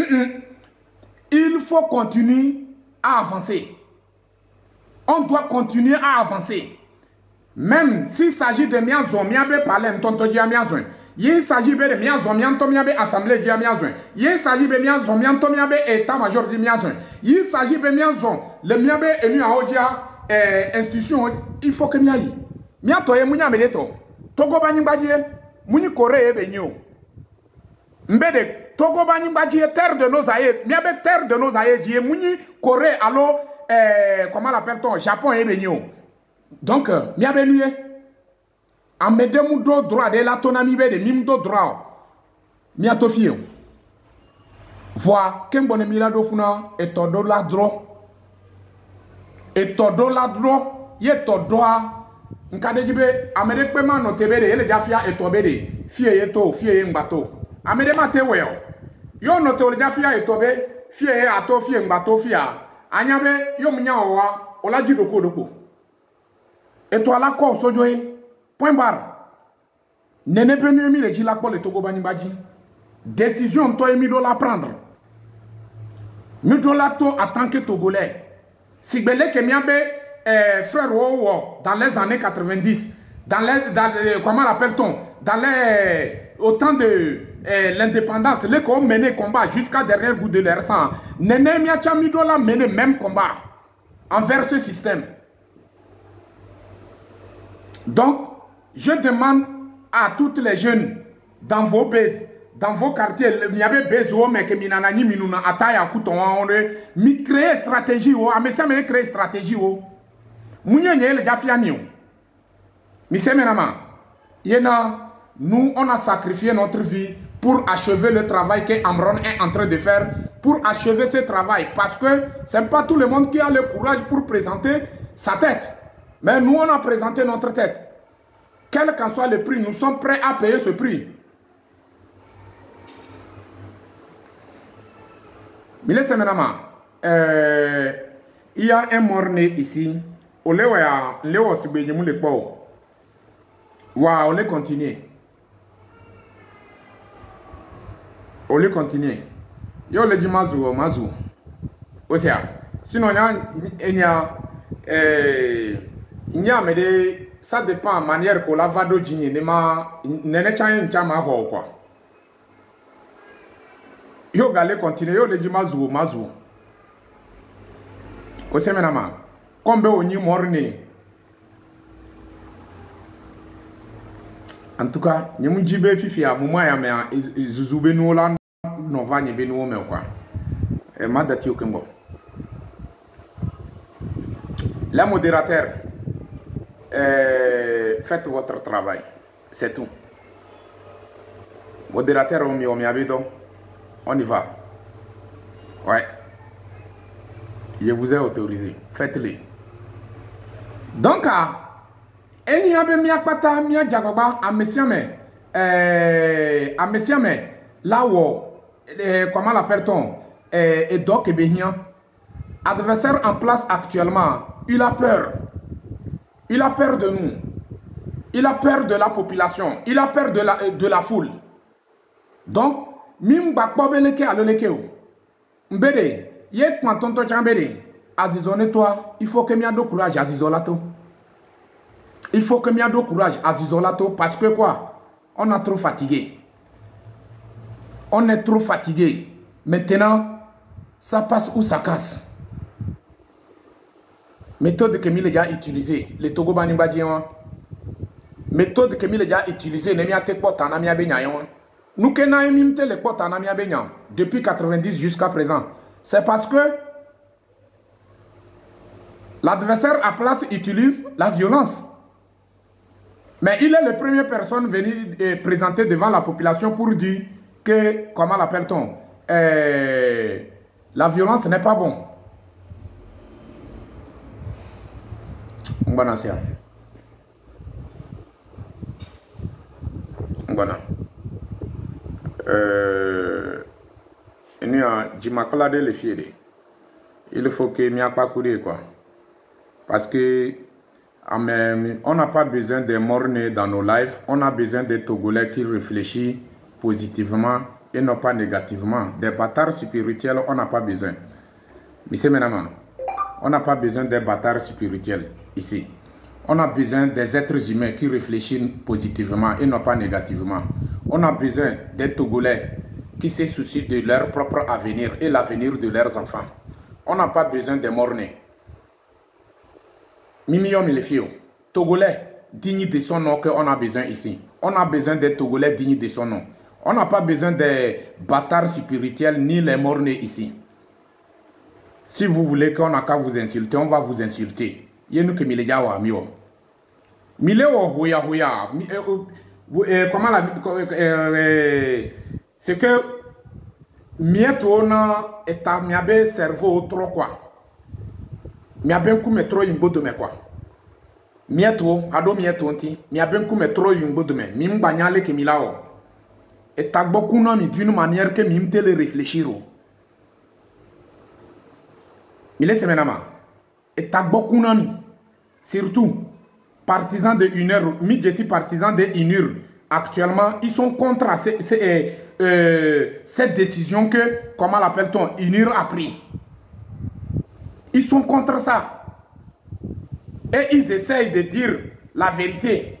il faut continuer à avancer. On doit continuer à avancer. Même s'il s'agit de mia zon mia be parler ntonto dia mia zon. Il s'agit de mia zon mia nto mia be assemblée dia mia zon. Il s'agit de mia zon mia nto mia be état major dia mia zon. Il s'agit de mia zon le mia be enu a odia institution il faut que mia yi. Mia to ye munya me to. Togo bani gbadie muni kore e benyo. Mbede Togo bani gbadie terre de nos aïeux. Mia be terre de nos aïeux die muni kore allo comment l'appelle-t-on Japon e benyo. Donc mia be nuye amedemu do droit de l'autonomie de mim do droit mi atofie voi que mbone milado funa et todo la droit ye todoa nkade jibe amede pe ma no tebede ele jafia et tobede fie ye to fie ye ngbato amede ma te we yo no te ole jafia et tobe fie ye ato fie ngbato fia anyabe yo mnya owa olaji doko et toi la ko sojoye point barre. Nene penu mi le jila pour le Togo bani badji. Décision toi mi do la prendre. Mi do la to en tant que Togolais. Si belé que miabe frère Wowo dans les années 90, comment l'appelle-t-on? Dans les au temps de l'indépendance, les qui ont mené combat jusqu'à dernier bout de leur sang. Nene mi a mi do la mené même combat envers ce système. Donc, je demande à toutes les jeunes dans vos bases, dans vos quartiers, il y avait besoin mais que minanani minuna ataya kutonwa mi créer stratégie o, amesa me créer stratégie o. Munye le jafia miu. Mi semenama. Yena, nous on a sacrifié notre vie pour achever le travail que Amron est en train de faire, pour achever ce travail, parce que ce n'est pas tout le monde qui a le courage pour présenter sa tête. Mais nous, on a présenté notre tête. Quel qu'en soit le prix, nous sommes prêts à payer ce prix. Mais laissez-moi, il y a un mort-né ici. On va continuer. On va continuer. Yo le dit mazou. Osia. Sinon il y a mais ça dépend de la manière que la vado djini ne chaine chama ho quoi. Yo gale continuer yo le dit mazou. Osia menama. Kombe oni morne. En tout cas, nous avons dit que Fifi a moment ya me zuzube nous là non va ni benu me quoi. Et madati okembo. Les modérateurs, faites votre travail, c'est tout. Modérateur on y va. Ouais. Je vous ai autorisé, faites-le. Donc et a bien mia pata mia jagoba a messiame là où comment l'appelle-t-on et donc adversaire en place actuellement, il a peur de nous, il a peur de la population, il a peur de la foule. Donc mim bakbo beleke alolekeo mbede ye kwantonto chambede azizone toi, il faut que mia do courage azizolato. Il faut que mia do courage azizolato parce que quoi? On a trop fatigué. On est trop fatigué. Maintenant, ça passe ou ça casse. Méthode que Mille a utilisée, les Togo Banibadjian. Méthode que Mille a utilisée, les miaté porte en amia benyayon. Nous que n'a imité les portes en amia benyan depuis 90 jusqu'à présent. C'est parce que l'adversaire à place utilise la violence. Mais il est la première personne venue présenter devant la population pour dire que, comment l'appelle-t-on, la violence n'est pas bon. Voilà. Il faut que m'y a pas couru quoi. Parce que on n'a pas besoin de morts-nés dans nos lives. On a besoin des Togolais qui réfléchissent positivement et non pas négativement. Des bâtards spirituels, on n'a pas besoin. Monsieur Ménaman, on n'a pas besoin des bâtards spirituels ici. On a besoin des êtres humains qui réfléchissent positivement et non pas négativement. On a besoin des Togolais qui se soucient de leur propre avenir et l'avenir de leurs enfants. On n'a pas besoin des morts-nés. Mimion Milefio, Togolais dignes de son nom qu'on a besoin ici. On a besoin des Togolais dignes de son nom. On n'a pas besoin des bâtards spirituels ni les morts-nés ici. Si vous voulez qu'on n'a qu'à vous insulter, on va vous insulter. Yenou que Mileja wa mio. Mileo huya. Comment la c'est que mieto na eta miabe cerveau trop quoi. Miabe ku metro yimbo de me quoi. Mieto ado mieto nti miabe ku metro yimbo de me. Mim banyale ke milao. Eta beaucoup na mi d'une manière que mim tele réfléchir. Mile semenama. Eta beaucoup na mi. Surtout partisans de UNIR, mi je suis partisan de UNIR. Actuellement, ils sont contre cette décision que, comment l'appelle-t-on, UNIR a pris. Ils sont contre ça. Et ils essayent de dire la vérité.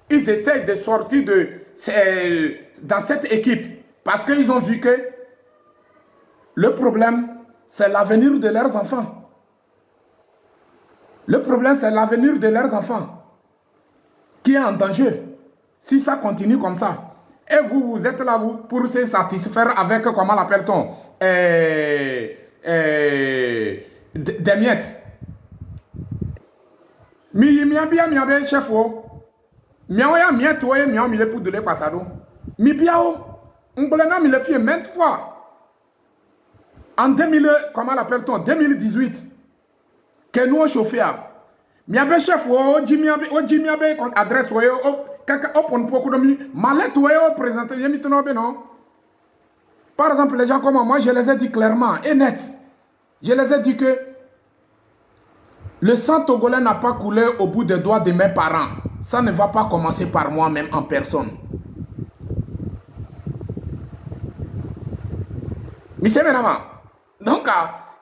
Ils essayent de sortir dans cette équipe. Parce qu'ils ont vu que le problème, c'est l'avenir de leurs enfants. Le problème, c'est l'avenir de leurs enfants. qui est en danger. Si ça continue comme ça, et vous, vous êtes là vous, pour se satisfaire avec, comment l'appelle-t-on, des miettes. Mi chef o. Miao ya miette o miao mi le pour de le passado. Mi biao. Ngolena mi le fie maintes fois. En 2000, comment l'appelle-t-on, 2018. Que nous chauffé à. Miabe chef o jimiabe adresse o kaka opon poko domi malette o présenté yemitno be non. Par exemple, les gens comme moi, je les ai dit clairement et net. Je les ai dit que le sang togolais n'a pas coulé au bout des doigts de mes parents. Ça ne va pas commencer par moi-même en personne. Monsieur Menama, donc,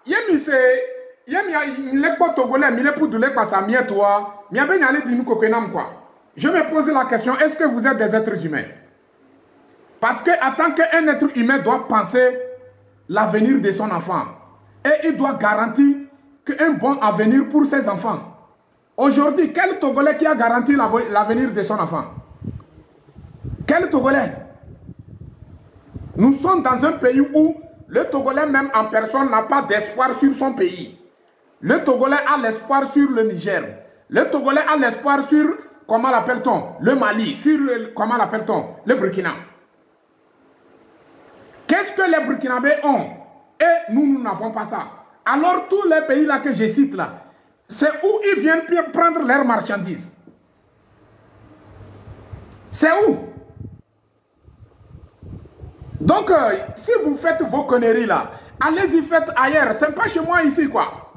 il y a togolais, il y a pour de ça, toi, il y a quoi. Je me pose la question, est-ce que vous êtes des êtres humains? Parce que en tant qu'un être humain doit penser l'avenir de son enfant. Et il doit garantir un bon avenir pour ses enfants. Aujourd'hui, quel Togolais qui a garanti l'avenir de son enfant? Quel Togolais? Nous sommes dans un pays où le Togolais même en personne n'a pas d'espoir sur son pays. Le Togolais a l'espoir sur le Niger. Le Togolais a l'espoir sur, comment l'appelle-t-on, le Mali, sur, comment l'appelle-t-on, le Burkina. Qu'est-ce que les Burkinabés ont? Et nous n'avons pas ça. Alors tous les pays là que je cite là, c'est où ils viennent prendre leurs marchandises. C'est où? Donc, si vous faites vos conneries là, allez-y, faites ailleurs. C'est pas chez moi ici quoi.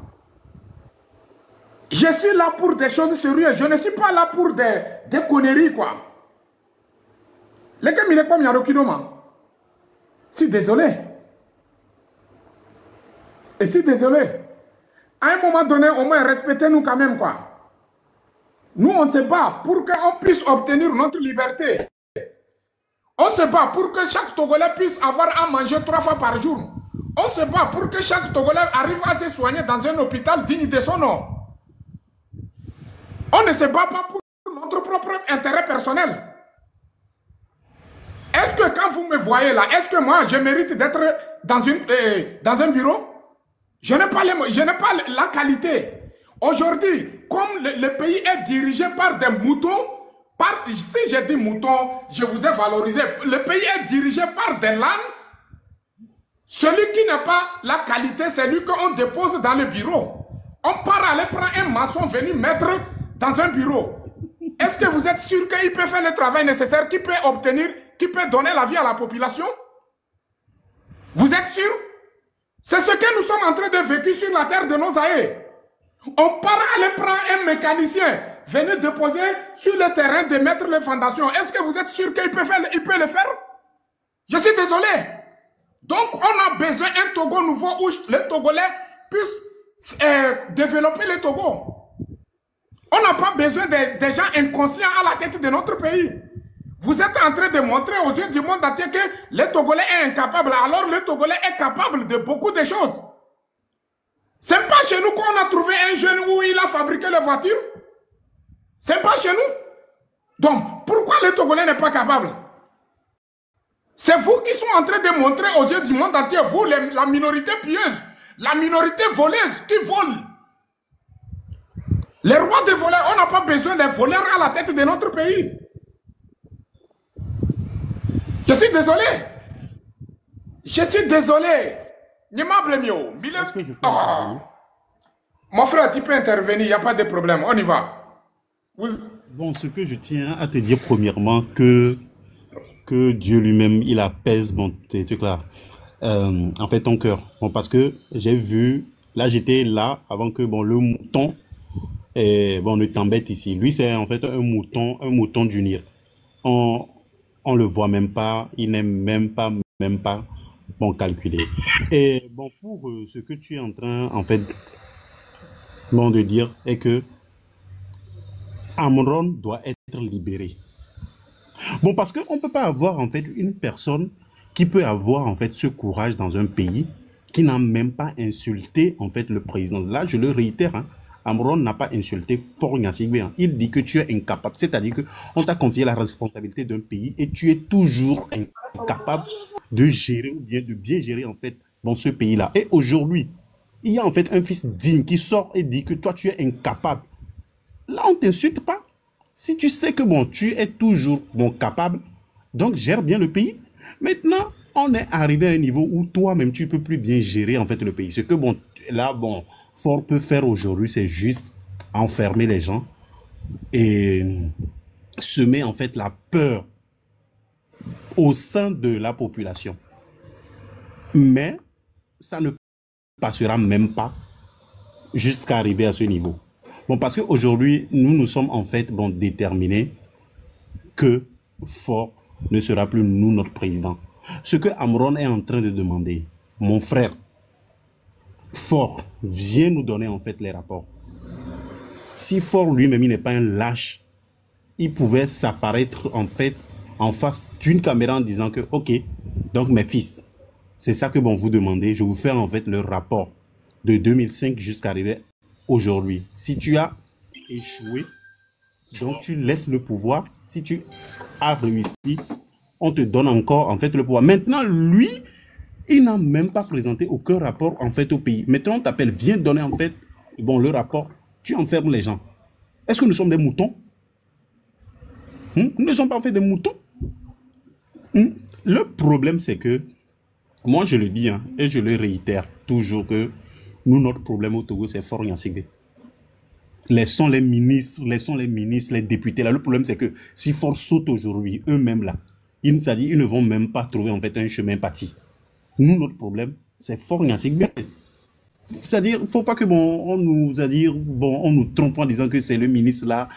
Je suis là pour des choses sérieuses. Je ne suis pas là pour des conneries quoi. Les gars, il est pas mis. Je suis désolé. Et je suis désolé. À un moment donné, au moins respectez-nous quand même quoi. Nous, on se bat pour qu'on puisse obtenir notre liberté. On se bat pour que chaque Togolais puisse avoir à manger 3 fois par jour. On se bat pour que chaque Togolais arrive à se soigner dans un hôpital digne de son nom. On ne se bat pas pour notre propre intérêt personnel. Est-ce que quand vous me voyez là, est-ce que moi je mérite d'être dans un bureau? Je n'ai pas la qualité. Aujourd'hui, comme le pays est dirigé par des moutons, si j'ai dit moutons, je vous ai valorisé. Le pays est dirigé par des lannes. Celui qui n'a pas la qualité, c'est lui qu'on dépose dans le bureau. On part aller prendre un maçon venu mettre dans un bureau. Est-ce que vous êtes sûr qu'il peut faire le travail nécessaire, qu'il peut obtenir, qui peut donner la vie à la population? Vous êtes sûr? C'est ce que nous sommes en train de vécu sur la terre de nos aïeux. On part aller prendre un mécanicien venu déposer sur le terrain de mettre les fondations. Est-ce que vous êtes sûr qu'il peut le faire? Je suis désolé. Donc on a besoin d'un Togo nouveau où les Togolais puissent développer le Togo. On n'a pas besoin des gens inconscients à la tête de notre pays. Vous êtes en train de montrer aux yeux du monde entier que le Togolais est incapable. Alors le Togolais est capable de beaucoup de choses. C'est pas chez nous qu'on a trouvé un jeune où il a fabriqué les voitures. C'est pas chez nous. Donc, pourquoi le Togolais n'est pas capable? C'est vous qui sont en train de montrer aux yeux du monde entier, vous, la minorité pieuse, la minorité voleuse qui vole. Les rois des voleurs, on n'a pas besoin des voleurs à la tête de notre pays. Je suis désolé. Je suis désolé. Est-ce que je peux intervenir? Mon frère, tu peux intervenir, il n'y a pas de problème. On y va. Oui. Bon, ce que je tiens à te dire premièrement, que Dieu lui-même, il apaise bon, en fait ton cœur. Bon, parce que j'ai vu, là j'étais là avant que bon, le mouton ne t'embête ici. Lui, c'est en fait un mouton du Nil. On le voit même pas, il n'aime même pas bon, calculer. Et bon, pour ce que tu es en train, en fait, bon, de dire, est que Amron doit être libéré. Bon, parce qu'on ne peut pas avoir, en fait, une personne qui peut avoir, en fait, ce courage dans un pays qui n'a même pas insulté, en fait, le président. Là, je le réitère, hein, Amron n'a pas insulté Faure Gnassingbé. Il dit que tu es incapable. C'est-à-dire qu'on t'a confié la responsabilité d'un pays et tu es toujours incapable de gérer ou bien de bien gérer en fait dans ce pays-là. Et aujourd'hui, il y a en fait un fils digne qui sort et dit que toi tu es incapable. Là, on ne t'insulte pas. Si tu sais que bon, tu es toujours bon, capable, donc gère bien le pays. Maintenant, on est arrivé à un niveau où toi-même, tu ne peux plus bien gérer en fait le pays. Ce que bon, là, bon, Faure peut faire aujourd'hui, c'est juste enfermer les gens et semer en fait la peur au sein de la population. Mais ça ne passera même pas jusqu'à arriver à ce niveau. Bon, parce qu'aujourd'hui, nous sommes en fait bon, déterminés que Faure ne sera plus nous, notre président. Ce que Amron est en train de demander, mon frère, Faure, viens nous donner en fait les rapports. Si Faure lui-même, il n'est pas un lâche, il pouvait s'apparaître en fait en face d'une caméra en disant que, ok, donc mes fils, c'est ça que bon, vous demandez, je vous fais en fait le rapport de 2005 jusqu'à arriver aujourd'hui. Si tu as échoué, donc tu laisses le pouvoir. Si tu as réussi, on te donne encore en fait le pouvoir. Maintenant, lui, il n'a même pas présenté aucun rapport en fait au pays. Maintenant, on t'appelle, viens donner en fait bon, le rapport. Tu enfermes les gens. Est-ce que nous sommes des moutons? Nous ne sommes pas en fait des moutons. Le problème, c'est que, moi je le dis, hein, et je le réitère toujours que nous, notre problème au Togo, c'est Faure Gnassingbé. Laissons les ministres, les députés là. Le problème, c'est que si Faure saute aujourd'hui, eux-mêmes là, ils ne vont même pas trouver en fait un chemin parti. Nous, notre problème, c'est Faure Gnassingbé. C'est-à-dire, il ne faut pas que bon, on nous a dit, bon, on nous trompe en disant que c'est le ministre là.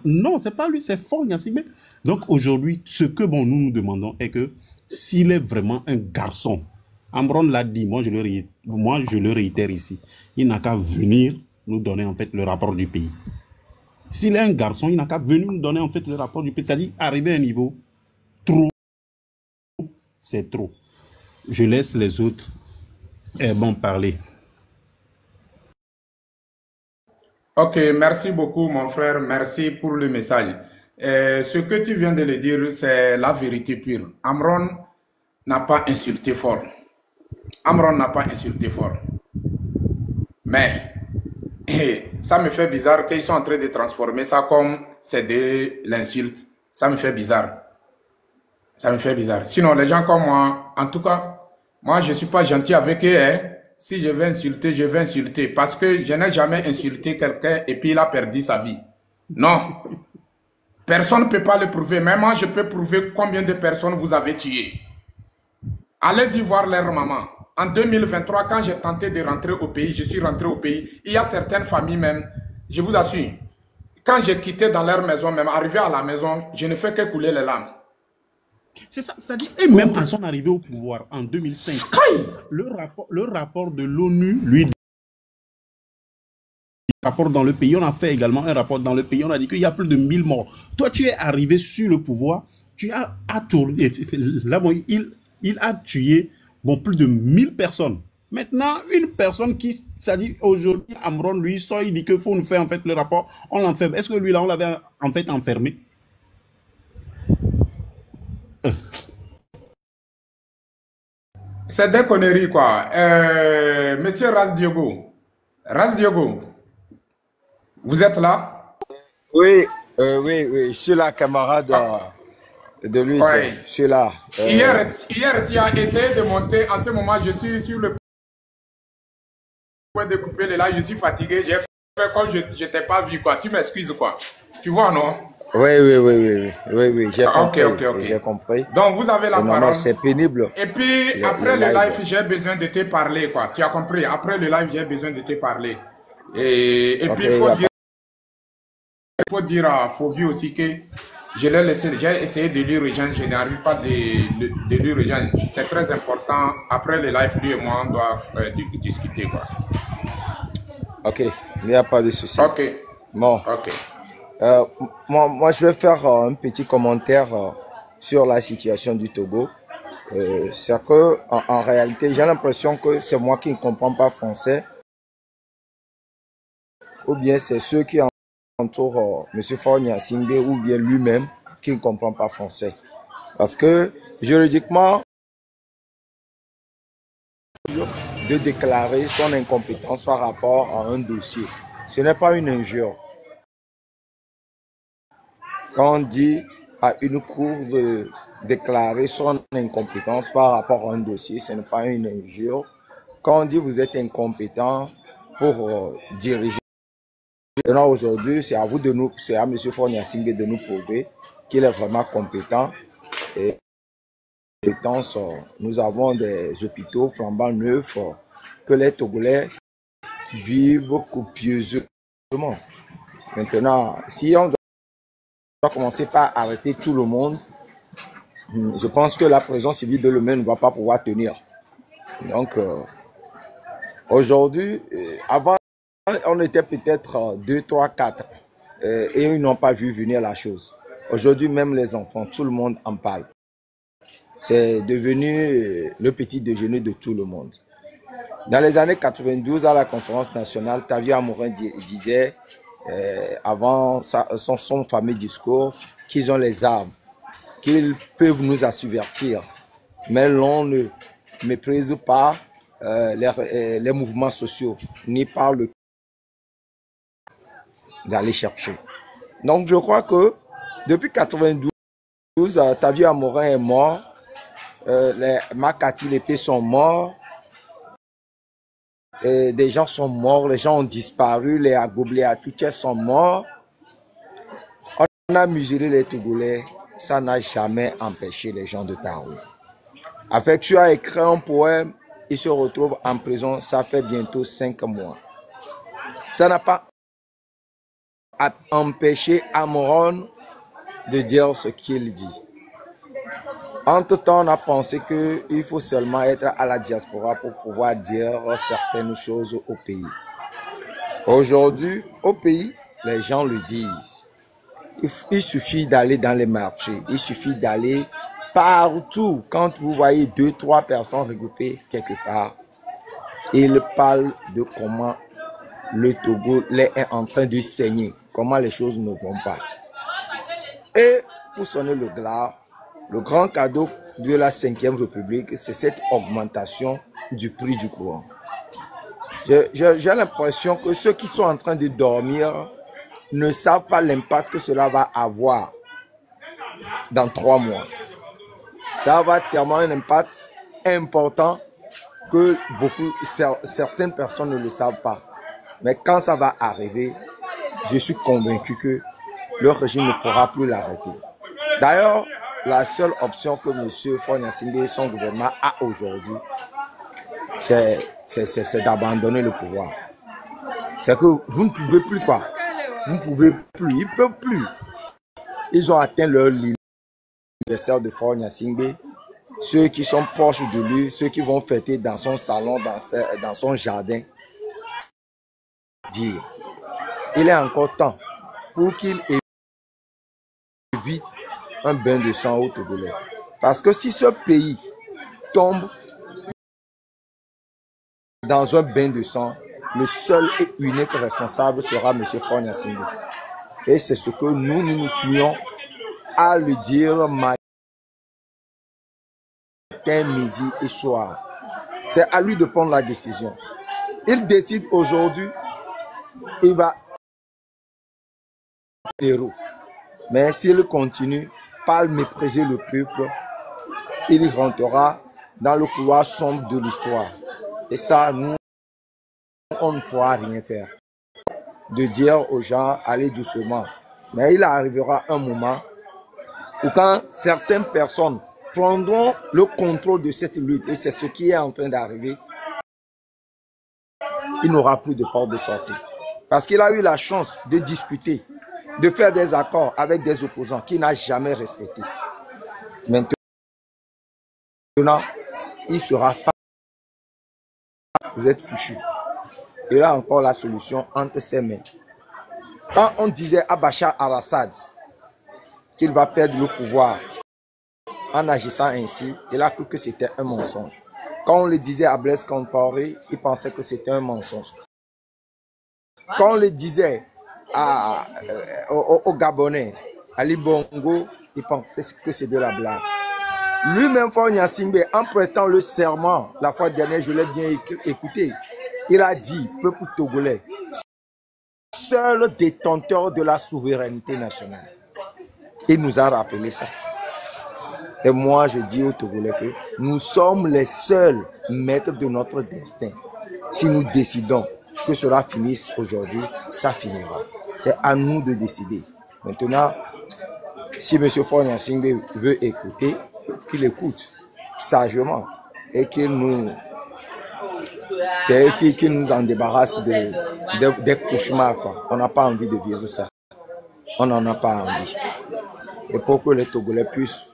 Non, c'est pas lui, c'est Faure Gnassingbé. Donc aujourd'hui, ce que bon, nous demandons est que s'il est vraiment un garçon, Amron l'a dit, moi je le réitère ici, il n'a qu'à venir nous donner en fait le rapport du pays. S'il est un garçon, il n'a qu'à venir nous donner en fait le rapport du pays. C'est-à-dire, arriver à un niveau, trop, c'est trop. Je laisse les autres bon parler. Ok, merci beaucoup mon frère, merci pour le message. Ce que tu viens de le dire, c'est la vérité pure. Amron n'a pas insulté Faure. Amron n'a pas insulté Faure. Mais ça me fait bizarre qu'ils sont en train de transformer ça comme c'est de l'insulte. Ça me fait bizarre. Ça me fait bizarre. Sinon, les gens comme moi, en tout cas, moi, je ne suis pas gentil avec eux. Hein. Si je vais insulter, je vais insulter. Parce que je n'ai jamais insulté quelqu'un et puis il a perdu sa vie. Non. Personne ne peut pas le prouver. Même moi, je peux prouver combien de personnes vous avez tuées. Allez-y voir leur maman. En 2023, quand j'ai tenté de rentrer au pays, je suis rentré au pays. Il y a certaines familles même, je vous assure, quand j'ai quitté dans leur maison, même arrivé à la maison, je ne fais que couler les larmes. C'est ça, c'est-à-dire, et même à son arrivée au pouvoir en 2005, le rapport de l'ONU, lui, rapport dans le pays, on a fait également un rapport dans le pays, on a dit qu'il y a plus de 1000 morts. Toi, tu es arrivé sur le pouvoir, tu as tourné, là, bon, il a tué bon, plus de 1000 personnes. Maintenant, une personne qui, c'est-à-dire aujourd'hui, Amron, lui, sort, il dit qu'il faut nous faire en fait le rapport, on l'enferme. Est-ce que lui, là, on l'avait en fait enfermé? C'est des conneries, quoi. Monsieur Ras Diogo, vous êtes là? Oui, oui, je suis là, camarade de lui, ouais. Je suis là. Hier, tu as essayé de monter. En ce moment, je suis sur le point de couper les lives, je suis fatigué. J'ai fait comme je ne t'ai pas vu, quoi. Tu m'excuses, quoi. Tu vois, non? Oui, j'ai compris. Ok. J'ai compris. Donc, vous avez la parole. C'est pénible. Et puis, après le live, j'ai besoin de te parler, quoi. Tu as compris? Après le live, j'ai besoin de te parler. Et puis, il faut dire à Fauvi aussi que je l'ai laissé, j'ai essayé de lui rejoindre, je n'arrive pas de lui rejoindre. C'est très important. Après le live, lui et moi, on doit discuter, quoi. Ok, il n'y a pas de souci. Ok. Bon. Ok. Moi, je vais faire un petit commentaire sur la situation du Togo. C'est que, en réalité, j'ai l'impression que c'est moi qui ne comprends pas français. ou bien c'est ceux qui entourent M. Faure Gnassingbé, ou bien lui-même qui ne comprend pas français. Parce que juridiquement, de déclarer son incompétence par rapport à un dossier, ce n'est pas une injure. Quand on dit à une cour de déclarer son incompétence par rapport à un dossier, ce n'est pas une injure. Quand on dit vous êtes incompétent pour diriger, aujourd'hui, c'est à vous de nous, c'est à M. Faure Gnassingbé de nous prouver qu'il est vraiment compétent. Et nous avons des hôpitaux flambant neufs que les Togolais vivent copieusement. Maintenant, si on doit commencer par arrêter tout le monde, je pense que la prison civile de l'Ukraine ne va pas pouvoir tenir. Donc, aujourd'hui, avant, on était peut-être 2, 3, 4 et ils n'ont pas vu venir la chose. Aujourd'hui, même les enfants, tout le monde en parle. C'est devenu le petit déjeuner de tout le monde. Dans les années 92, à la conférence nationale, Tavi Amorin disait, avant son fameux discours, qu'ils ont les armes, qu'ils peuvent nous assujettir, mais l'on ne méprise pas les mouvements sociaux, ni par le d'aller chercher. Donc je crois que depuis 92, Tavi Amorin est mort, les Makati Lépée sont morts, des gens sont morts, les gens ont disparu, les Agoblé Atouché sont morts. On a muselé les Togolais, ça n'a jamais empêché les gens de parler. Avec tu as écrit un poème, il se retrouve en prison, ça fait bientôt 5 mois. Ça n'a pas empêché Amoron de dire ce qu'il dit. Entre-temps, on a pensé qu'il faut seulement être à la diaspora pour pouvoir dire certaines choses au pays. Aujourd'hui, au pays, les gens le disent. Il suffit d'aller dans les marchés, il suffit d'aller partout. Quand vous voyez 2, 3 personnes regroupées quelque part, ils parlent de comment le Togo est en train de saigner, comment les choses ne vont pas. Et pour sonner le glas, le grand cadeau de la 5e République, c'est cette augmentation du prix du courant. J'ai l'impression que ceux qui sont en train de dormir ne savent pas l'impact que cela va avoir dans 3 mois. Ça va avoir tellement un impact important que certaines personnes ne le savent pas. Mais quand ça va arriver, je suis convaincu que le régime ne pourra plus l'arrêter. D'ailleurs, la seule option que M. Faure Gnassingbé et son gouvernement a aujourd'hui, c'est d'abandonner le pouvoir. C'est que vous ne pouvez plus quoi. Vous ne pouvez plus. Ils ne peuvent plus. Ils ont atteint leur anniversaire de Faure Gnassingbé. Ceux qui sont proches de lui, ceux qui vont fêter dans son salon, dans son jardin, dire, il est encore temps pour qu'il évite un bain de sang au Togolais. Parce que si ce pays tombe dans un bain de sang, le seul et unique responsable sera M. Faure Gnassingbé. Et c'est ce que nous tuons à le dire matin, midi et soir. C'est à lui de prendre la décision. Il décide aujourd'hui, il va héros. Mais s'il continue par mépriser le peuple, il rentrera dans le couloir sombre de l'histoire. Et ça, nous, on ne pourra rien faire. De dire aux gens, allez doucement. Mais il arrivera un moment où quand certaines personnes prendront le contrôle de cette lutte, et c'est ce qui est en train d'arriver, il n'aura plus de porte de sortie. Parce qu'il a eu la chance de discuter, de faire des accords avec des opposants qu'il n'a jamais respectés. Maintenant, il sera face. Vous êtes fichu. Il a encore la solution entre ses mains. Quand on disait à Bachar al-Assad qu'il va perdre le pouvoir en agissant ainsi, il a cru que c'était un mensonge. Quand on le disait à Blaise Compaoré, il pensait que c'était un mensonge. Quand on le disait aux Gabonais, Ali Bongo, il pensait que c'est de la blague. Lui-même, Faure Gnassingbé, en prêtant le serment, la fois dernière, je l'ai bien écouté, il a dit, peuple togolais, seul détenteur de la souveraineté nationale. Il nous a rappelé ça. Et moi, je dis aux Togolais que nous sommes les seuls maîtres de notre destin. Si nous décidons que cela finisse aujourd'hui, ça finira. C'est à nous de décider. Maintenant, si M. Faure Gnassingbé veut écouter, qu'il écoute sagement et qu'il nous... C'est qu'il nous en débarrasse des cauchemars, quoi. On n'a pas envie de vivre ça. On n'en a pas envie. Et pour que les Togolais puissent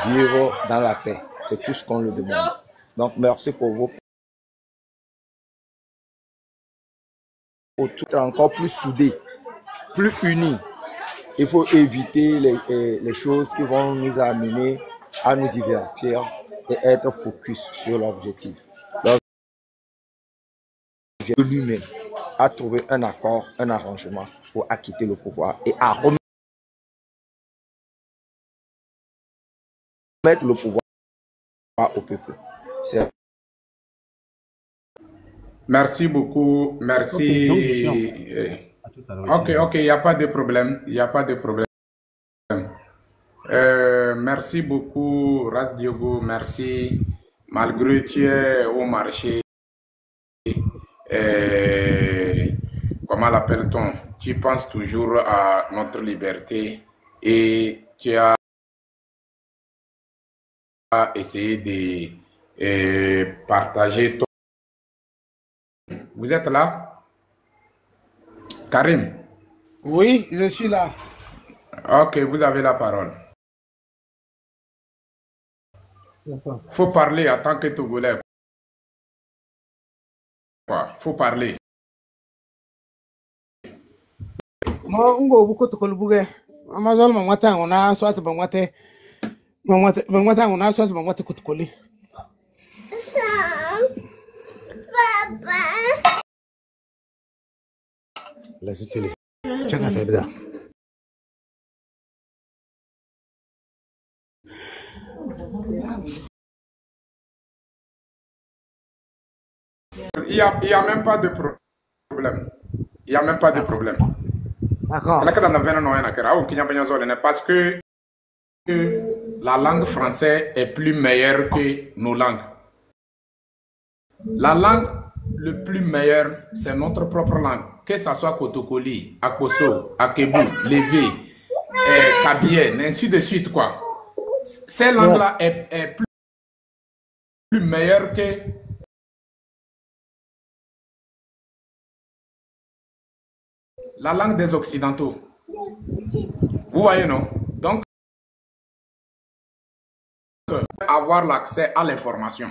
vivre dans la paix, c'est tout ce qu'on le demande. Donc merci pour vous. Pour tout encore plus soudés, plus unis. Il faut éviter les choses qui vont nous amener à nous divertir et être focus sur l'objectif. Lui-même a trouvé un accord, un arrangement pour acquitter le pouvoir et à remettre le pouvoir au peuple. Merci beaucoup. Merci. Okay, donc je suis ok, il n'y a pas de problème. Il n'y a pas de problème. Merci beaucoup, Ras Diogo. Merci. Malgré que tu es au marché, comment l'appelle-t-on? Tu penses toujours à notre liberté et tu as essayé de partager ton... Vous êtes là? Karim? Oui, je suis là. Ok, vous avez la parole. Il faut parler en tant que Togolais. Faut parler. Mo ngo buko to kolbuge. Amazon mangwata ngona swat bangwate. Mangwata ngona swat bangwate kutkoli. Papa. Laisse télé. Changa fait bizarre. Il y a même pas de problème. Il n'y a même pas de problème. D'accord. Parce que la langue française est plus meilleure que nos langues. La langue le plus meilleure, c'est notre propre langue. Que ce soit Kotokoli, Akoso, Akebu, Lévé, Kabien, ainsi de suite, quoi. Ces langues-là est plus meilleure que la langue des Occidentaux. Vous voyez, non? Donc, avoir l'accès à l'information.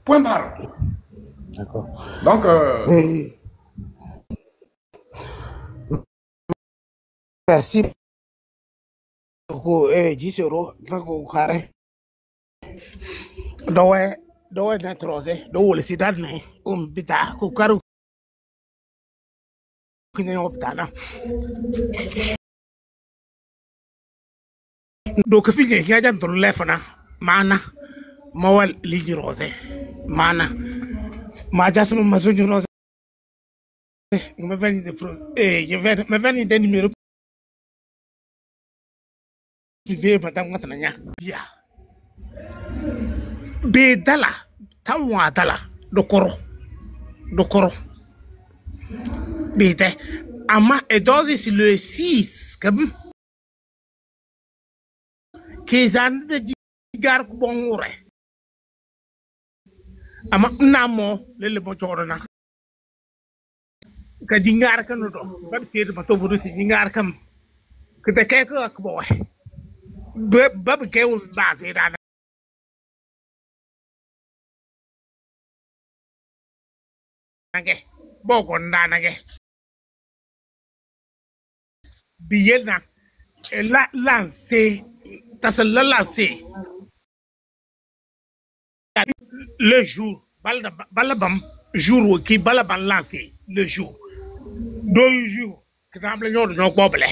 Point barre. D'accord. Donc, merci beaucoup. Jisoro, donc, carré. Dowe n'introsé, dowe si dadne, bita, kukaru. Donc, fille, il y a dans le lefana, mana, mawal ligi rose, mana, majas mon mazon rose. Me veni de pro, me veni de numéro privé, madame Watananya. Ya. Bedala, tawa dala, dokoro. Bete, ama et dosis le 6 comme qu'ils de digar kubongure. Ama namo le bon jorona. Ka jingar kan do, ba fi de bato vodu si jingar kam. Que te keke akbo. Ba ke u ba se da. Nage, bogo ndanage. Biena la lancé la lancé le jour balabam jour qui balabam lancé le jour 2 jours que dans le nord de Boble.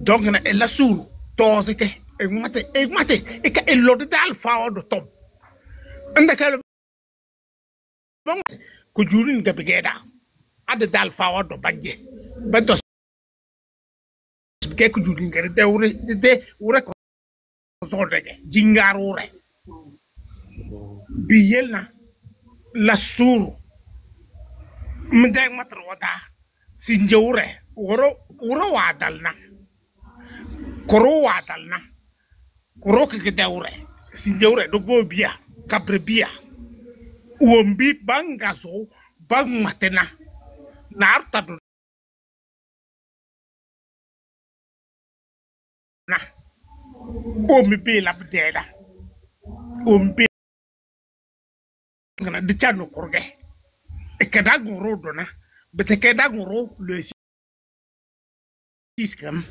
Donc, elle a sourd, tose que, et mate, et qu'elle l'a dit alpha de top. Un de quel bon, que Julien Gabigeda a de alpha de Bagge. Bentos, que Julien Gabigeda, ou Jingarore. Bielna, la sourd. Mendeng matrwada sinjure uro wadalna koro wadalna koro kigedawre sinjure dogo bia kabre bia uombi bangazo bang matena narta do na omi be la bdela ombi ngana de chano korge et que d'agoro donna, mais que d'agoro le système.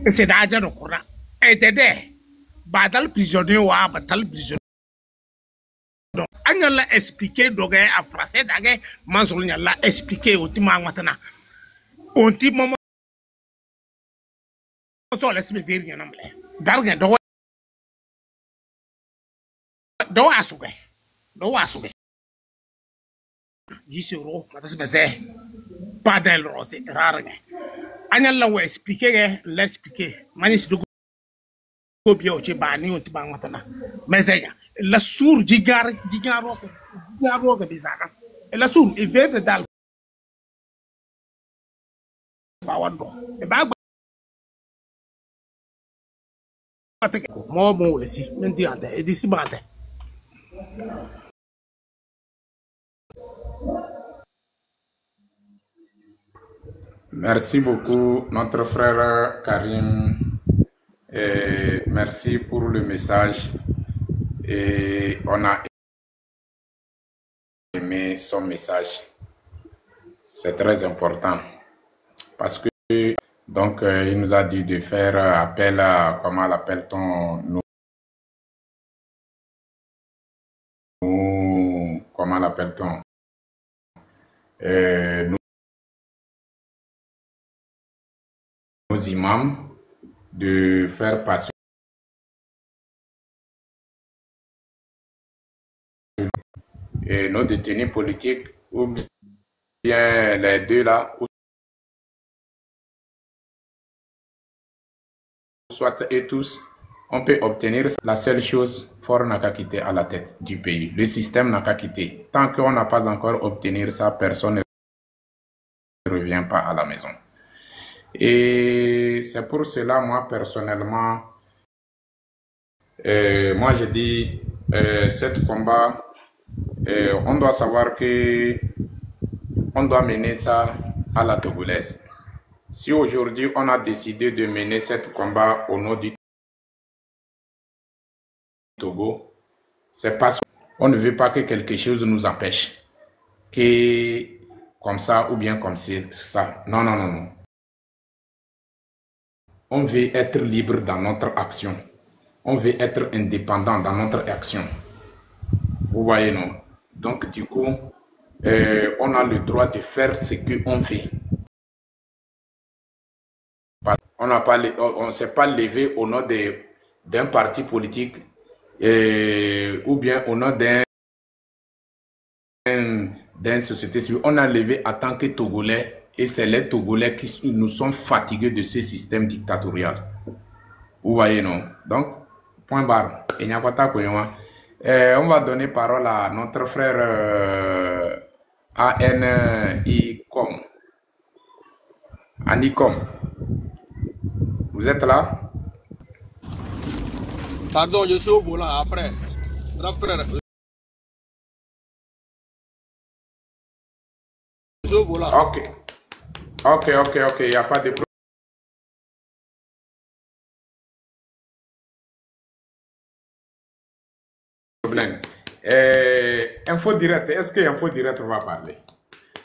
Et c'est d'agir au courant. Et d'aider. Badal prisonnier ou à batal prisonnier. Donc, on l'a expliqué, donc, à français, d'ailleurs, on l'a expliqué au timang maintenant. Au timang, on s'en laisse me dire, il y en a. Dargen, do asoué. 10 euros, pas d'elle rose, rare. Anya la wa expliquer, l'expliquer. Manis de go bien au Chibani ou Tibang Matana. Mais la sour digaro bizarre. Et la sour, il vient de dal. Fawando. Et bah, moi, bon, ici, maintenant, et d'ici, bande. Merci beaucoup, notre frère Karim. Et merci pour le message. Et on a aimé son message. C'est très important. Parce que, donc, il nous a dit de faire appel à, comment l'appelle-t-on, comment l'appelle-t-on, nos imams, de faire passer et nos détenus politiques, ou bien les deux là, ou soit et tous, on peut obtenir la seule chose, Faure n'a qu'à quitter à la tête du pays. Le système n'a qu'à quitter. Tant qu'on n'a pas encore obtenu ça, personne ne revient pas à la maison. Et c'est pour cela, moi, personnellement, moi, je dis, cette combat, on doit savoir que on doit mener ça à la togolaise. Si aujourd'hui, on a décidé de mener cette combat au nom du Togo, c'est parce qu'on ne veut pas que quelque chose nous empêche. Que comme ça ou bien comme ça. Non, non, non, non. On veut être libre dans notre action. On veut être indépendant dans notre action. Vous voyez, non? Donc, du coup, on a le droit de faire ce qu'on veut. On ne s'est pas levé au nom d'un parti politique ou bien au nom d'une société civile. On a levé en tant que Togolais. Et c'est les Togolais qui nous sont fatigués de ce système dictatorial. Vous voyez, non? Donc, point barre. On va donner parole à notre frère Anicom. Anicom. Vous êtes là? Pardon, je suis au volant après. Grand frère. Je suis au volant. Ok. Ok, il n'y a pas de problème. Info direct, est-ce que Info direct va parler?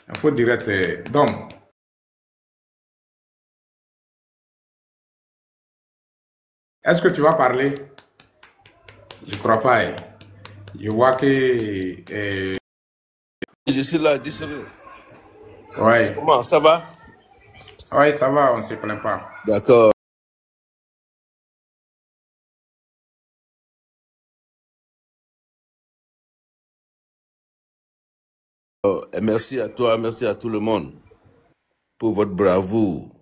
Info direct, donc. Est-ce que tu vas parler? Je ne crois pas. Je vois que... Je suis là, 10 secondes. Ouais. Comment, ça va? Oui, ça va, on ne se plaint pas. D'accord. Et merci à toi, merci à tout le monde pour votre bravoure.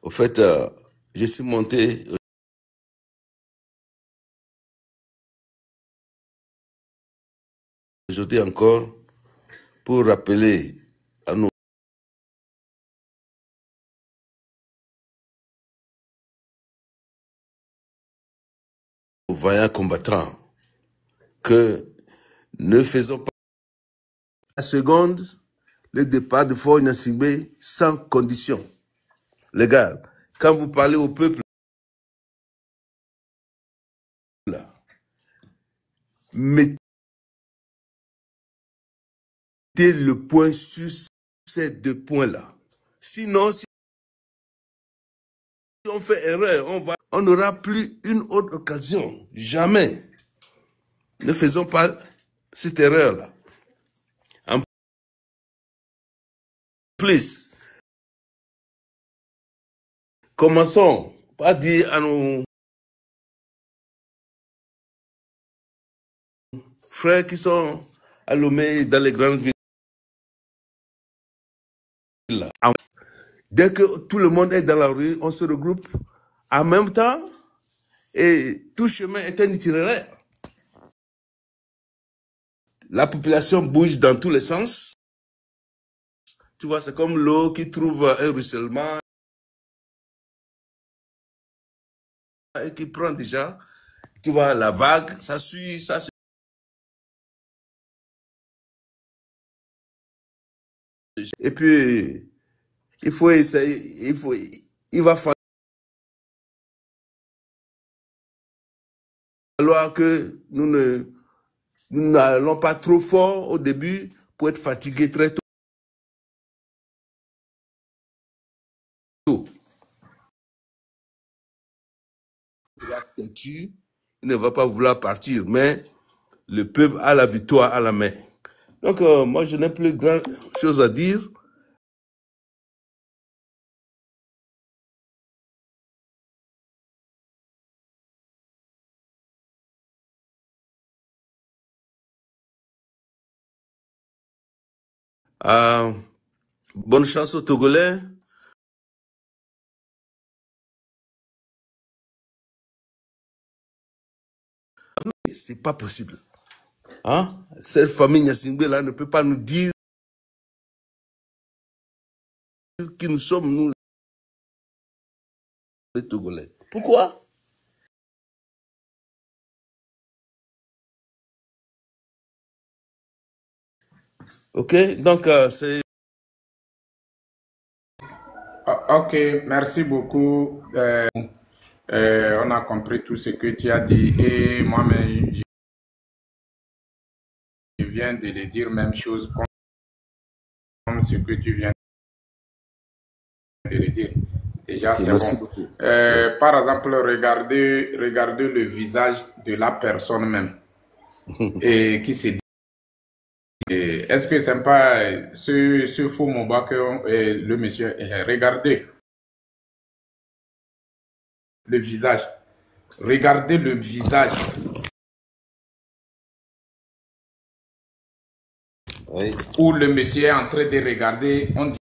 Au fait, je suis monté aujourd'hui encore pour rappeler à nos vaillants combattants que ne faisons pas la seconde le départ de Faure Gnassingbé sans condition légale. Quand vous parlez au peuple, mettez le point sur ces deux points-là. Sinon, si on fait erreur, on n'aura plus une autre occasion. Jamais. Ne faisons pas cette erreur-là. En plus, commençons par dire à nos frères qui sont à Lomé dans les grandes villes. Dès que tout le monde est dans la rue, on se regroupe en même temps et tout chemin est un itinéraire. La population bouge dans tous les sens. Tu vois, c'est comme l'eau qui trouve un ruissellement et qui prend déjà, tu vois, la vague, ça suit, ça suit. Et puis, il faut essayer, il va falloir que nous n'allons pas trop fort au début pour être fatigués très tôt. Il ne va pas vouloir partir, mais le peuple a la victoire à la main. Donc, moi, je n'ai plus grand chose à dire. Bonne chance aux Togolais. C'est pas possible. Hein? Cette famille Gnassingbé là ne peut pas nous dire qui nous sommes, nous, les Togolais. Pourquoi? Ok, donc c'est... Ok, merci beaucoup. On a compris tout ce que tu as dit et moi-même, je viens de le dire, même chose comme ce que tu viens de le dire. Déjà, c'est bon. Par exemple, regardez le visage de la personne même et qui se dit. Est-ce que c'est pas ce faux Moba que le monsieur... regardez le visage. Regardez le visage. Oui. Où le monsieur est en train de regarder, on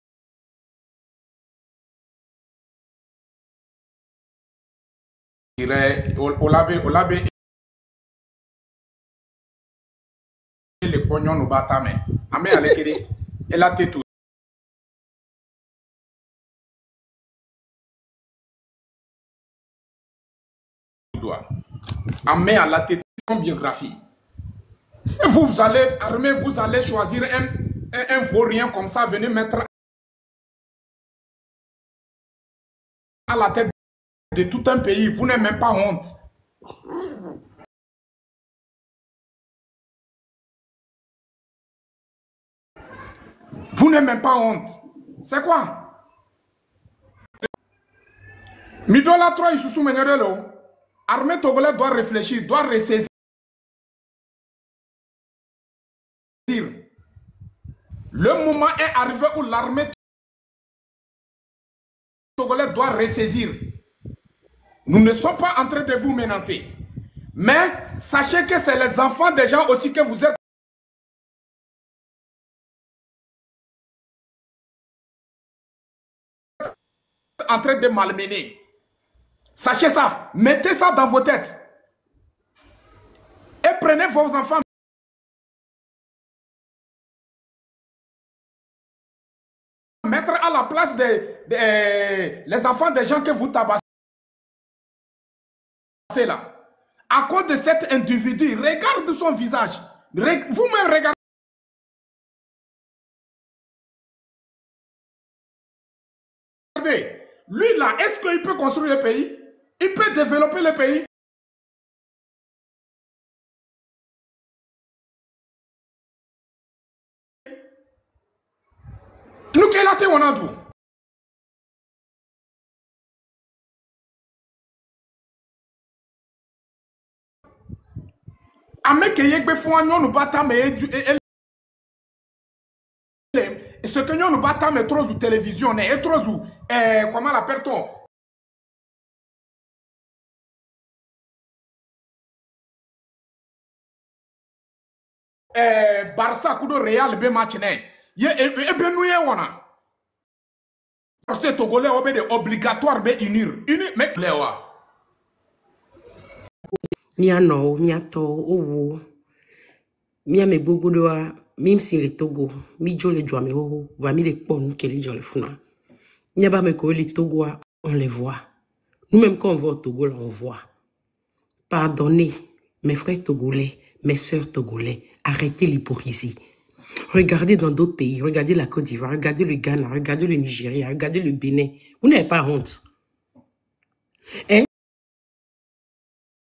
dirait, Olabé, le pognon nous bat ta main. Amé Alekere, elle a tout. Amé à la tête en biographie. Et vous allez armer, vous allez choisir un vaurien comme ça, venez mettre à la tête de tout un pays. Vous n'avez même pas honte. Vous n'avez même pas honte. C'est quoi? Midola 3 il sous menerelo. Armée togolaise doit réfléchir, doit ressaisir. Le moment est arrivé où l'armée togolaise doit ressaisir. Nous ne sommes pas en train de vous menacer. Mais sachez que c'est les enfants des gens aussi que vous êtes en train de malmener. Sachez ça. Mettez ça dans vos têtes. Et prenez vos enfants. Mettre à la place les enfants des gens que vous tabassez là. À cause de cet individu, regarde son visage. Vous-même regardez. Lui là, est-ce qu'il peut construire le pays? Il peut développer le pays? Nous qui là, on a tout. Ce que nous battons, mais trop de télévision, et trop de, comment l'appelle-t-on? Barça, coup de Real, be match, et ben nous y wana. Pour ce Togolais, obligatoire, be unir, mais cléwa. Mia no, mia to, owo. Mia me bobo doa, même si le Togo, mi jo le joa me ho, va mi le pon que le jo le funa. Mia ba me ko le Togo, on les voit. Nous-mêmes quand on va au Togo, là, on voit. Pardonnez, mes frères togolais, mes sœurs togolais, arrêtez l'hypocrisie. Regardez dans d'autres pays, regardez la Côte d'Ivoire, regardez le Ghana, regardez le Nigeria, regardez le Bénin. Vous n'avez pas honte. Hein?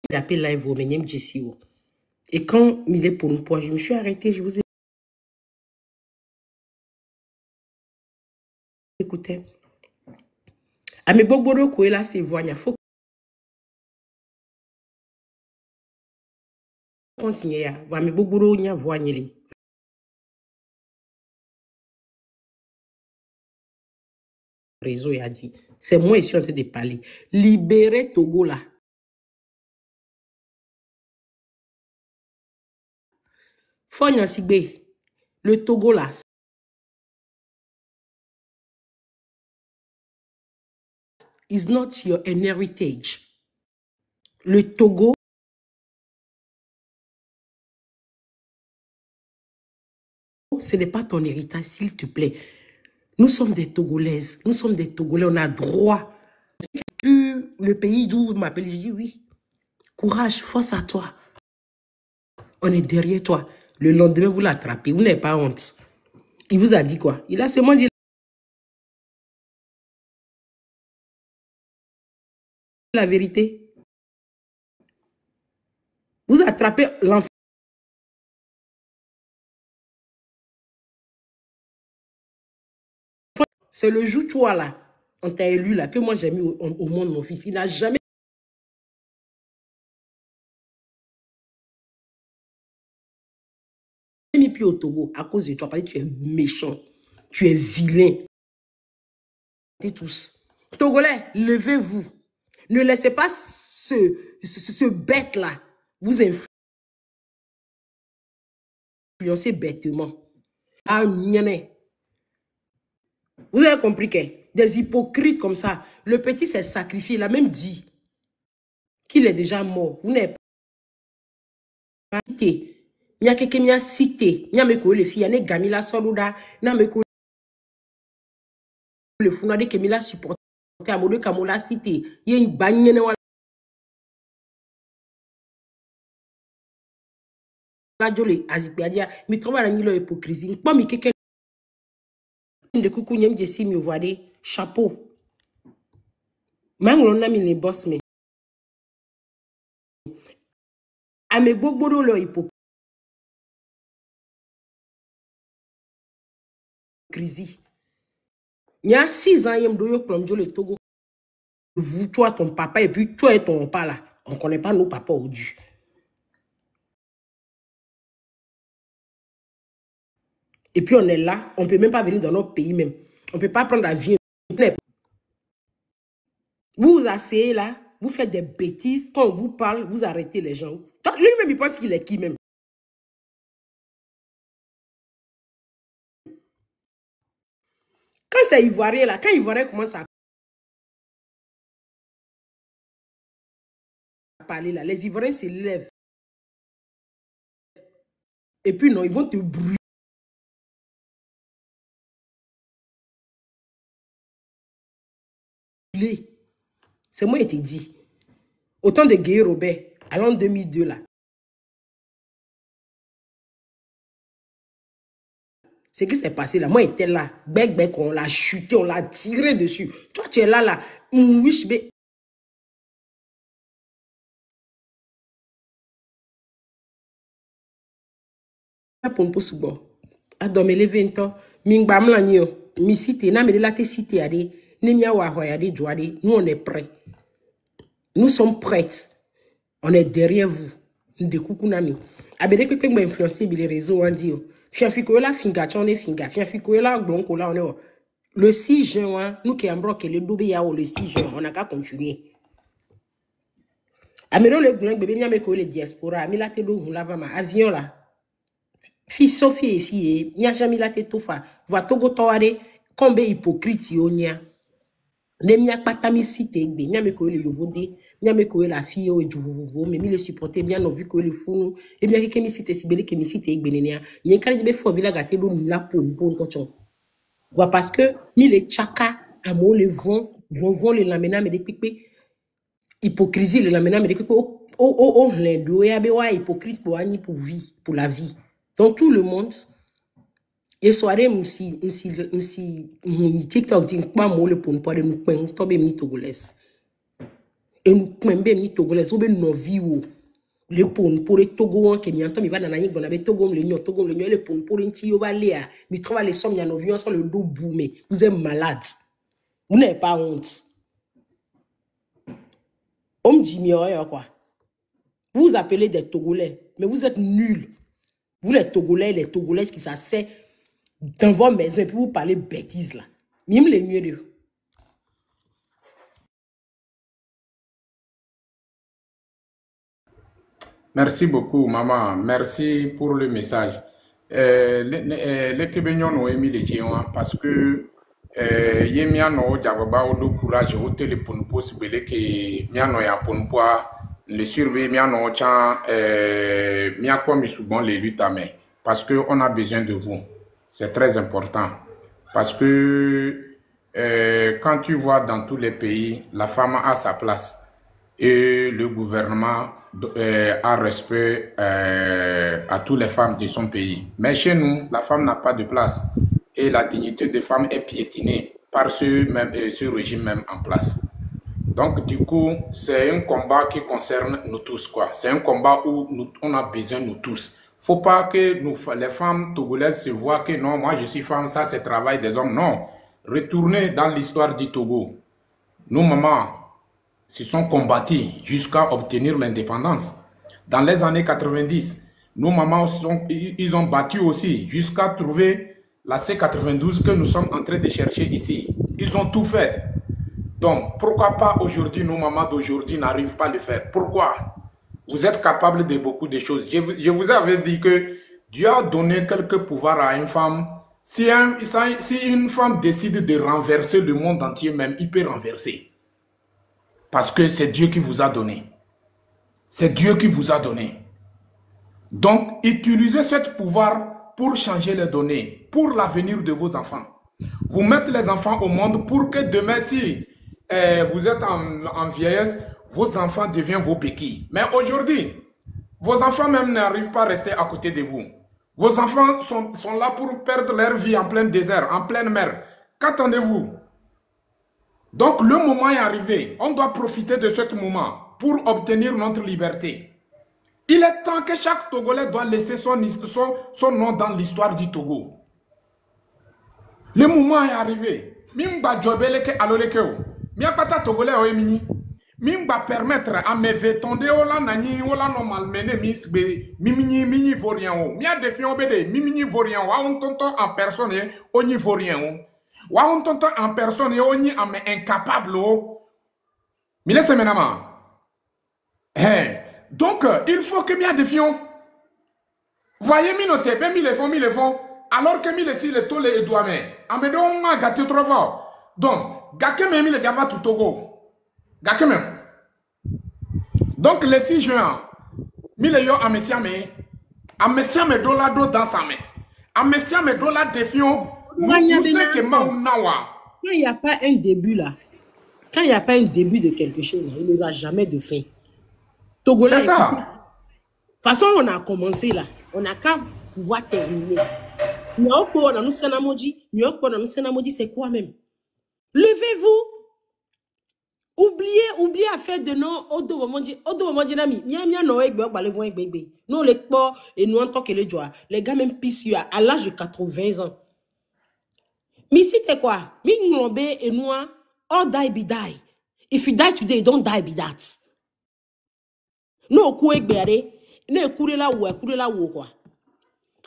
Il appelle live au Menyem Jessio. Et quand il est pour nous, je me suis arrêté, je vous ai écouté. À mes boboro ko là c'est voix, il faut continuer à voir mes boboro nya voix nyeli. Réseau a dit, c'est moi ici en train de parler. Libérez Togo là. Fonya Sigbe, le Togo là. Is not your heritage. Le Togo ce n'est pas ton héritage, s'il te plaît. Nous sommes des Togolaises, nous sommes des Togolais, on a droit. Le pays d'où vous m'appelez, je dis oui. Courage, force à toi. On est derrière toi. Le lendemain, vous l'attrapez, vous n'avez pas honte. Il vous a dit quoi? Il a seulement dit la vérité. Vous attrapez l'enfant. C'est le jour là, on t'a élu là, que moi j'ai mis au monde mon fils. Il n'a jamais mis pied au Togo à cause de toi, parce que tu es méchant, tu es vilain. Et tous. Togolais, levez-vous. Ne laissez pas ce bête-là vous influencer bêtement. Ah, vous avez compris que des hypocrites comme ça, le petit s'est sacrifié, il a même dit qu'il est déjà mort. Vous n'avez pas cité. Il y a quelqu'un qui a cité. Il y a mes collègues, les filles, il y a Gamila Soluda, il y a mes collègues, le Funade qui m'a supporté à Modo Kamola cité. Il y a une bagnene. La jole azipiadia, mi trouve la nilo hypocrisie. Pas mi quelqu'un de coucou nyem de si mi voide chapeau. Manglon na mi les boss me. A me bogboro lo hypocrisie. Il y a 6 ans, il y a le Togo. Vous, toi, ton papa, et puis toi et ton papa là. On ne connaît pas nos papas au Dieu. Et puis on est là, on ne peut même pas venir dans notre pays même. On ne peut pas prendre l'avion. Vous vous asseyez là, vous faites des bêtises. Quand on vous parle, vous arrêtez les gens. Lui-même, il pense qu'il est qui même? Quand c'est Ivoirien là, quand Ivoirien commence à parler là, les Ivoiriens se lèvent. Et puis non, ils vont te brûler. C'est moi qui t'ai dit. Autant de Guy Robert, à l'an 2002 là. Ce qui s'est passé là, moi j'étais là. Bec, on l'a chuté, on l'a tiré dessus. Toi tu es là. Wish, be. Pour me subo. Adome le 20 ans. Mingba mlanyo. Mi cité, na me de la te cité ade. Nous, on est prêts. Nous sommes prêts. On est derrière vous. Nous de coucou-nami. Abede pepe m'a influencé les réseaux en dit. Fianfikola finga, on est finga. Fianfikola blonkola, on est. Le 6 juin, nous qui avons le double yao le 6 juin, on n'a qu'à continuer. Amelo le blanc bébé m'a me diaspora, amila te do lava ma avion là. Fille Sophie et fille, n'y a jamais la tête tofa. Va togo toare, combien hypocrite yonia. Ne m'y a pas tami cité, n'y a me le yovode, n'y a me la fille au jouveau, mais mi le supporter, bien non vu que le fou, et bien que mi cité si belle que mi cité benenia, n'y a qu'à dire faut villa gâter l'eau là pour tochon. Voilà parce que mi les chaka, amo le vont les lamena mais des pipi, hypocrisie les lamena mais des pipi, les deux et abewa hypocrite pour ani pour vie, pour la vie. Dans tout le monde, et soirée, si TikTok dit pas moi le pour nous parler nous peindre tomber ni togolais et nous peindre ni togolais on be no vie ou le pour les togoan qui m'entend mi va dans nani bonabe togo le nyo le pour nti yo va léa mi trouve les sommes ya no vion sur le dos boumé vous êtes malade vous n'avez pas honte on me dit quoi vous vous appelez des togolais mais vous êtes nuls. Vous les Togolaises qui s'asseyent dans vos maisons et puis vous parlez bêtises là. Même les mieux de. Merci beaucoup, maman. Merci pour le message. Les Québécois ont émis les géants parce que Yemiano Jababa Odo Courage au téléphone possible que Miano ya Ponpoa. Le surveiller miano chan miako mi souvent les luttes à main parce que on a besoin de vous, c'est très important parce que quand tu vois dans tous les pays la femme a sa place et le gouvernement a respect à toutes les femmes de son pays, mais chez nous la femme n'a pas de place et la dignité des femmes est piétinée par ce régime même en place. Donc, du coup, c'est un combat qui concerne nous tous, quoi. C'est un combat où on a besoin, nous tous. Faut pas que les femmes togolaises se voient que non, moi je suis femme, ça c'est travail des hommes. Non. Retournez dans l'histoire du Togo. Nos mamans se sont combattues jusqu'à obtenir l'indépendance. Dans les années 90, nos mamans ils ont battu aussi jusqu'à trouver la C92 que nous sommes en train de chercher ici. Ils ont tout fait. Donc, pourquoi pas aujourd'hui, nos mamans d'aujourd'hui n'arrivent pas à le faire? Pourquoi? Vous êtes capable de beaucoup de choses. Je vous avais dit que Dieu a donné quelques pouvoirs à une femme. Si une femme décide de renverser le monde entier même, il peut renverser. Parce que c'est Dieu qui vous a donné. C'est Dieu qui vous a donné. Donc, utilisez ce pouvoir pour changer les données, pour l'avenir de vos enfants. Vous mettez les enfants au monde pour que demain, si vous êtes en vieillesse, vos enfants deviennent vos béquilles. Mais aujourd'hui, vos enfants même n'arrivent pas à rester à côté de vous. Vos enfants sont là pour perdre leur vie en plein désert, en pleine mer. Qu'attendez-vous? Donc le moment est arrivé. On doit profiter de ce moment pour obtenir notre liberté. Il est temps que chaque Togolais doit laisser son nom dans l'histoire du Togo. Le moment est arrivé. Mimba jobeleke alolekeo. Miapata Togolais o emini. Mimba permettre à mes vétondés ola nani ola normal mené mimini vaurien o mia défiant bede mimini vaurien wa on tonto en personne oni vaurien o wa on tonto en personne oni am incapable o mile semenama donc il faut que mia défiant voyez mi noter ben mi le font alors que mi le si le tole et douame amedo ma gâté trop fort donc gake me mi le gava tout Togo. Donc le 6 juin, Mileyo a me dollars dans sa main. A me dollars défiant. Quand il n'y a pas un début là, quand il n'y a pas un début de quelque chose, là, il n'y aura jamais de fin. C'est ça. De toute façon, on a commencé là. On n'a qu'à pouvoir terminer. C'est quoi même? Levez-vous. Oubliez à faire de non non les porcs et nous en tant que les joies les gars même pissent à l'âge de 80 ans mais si t'es quoi mi ngombe et nous all die be die if you die today don't die be that no ku egbere ne kure la wo quoi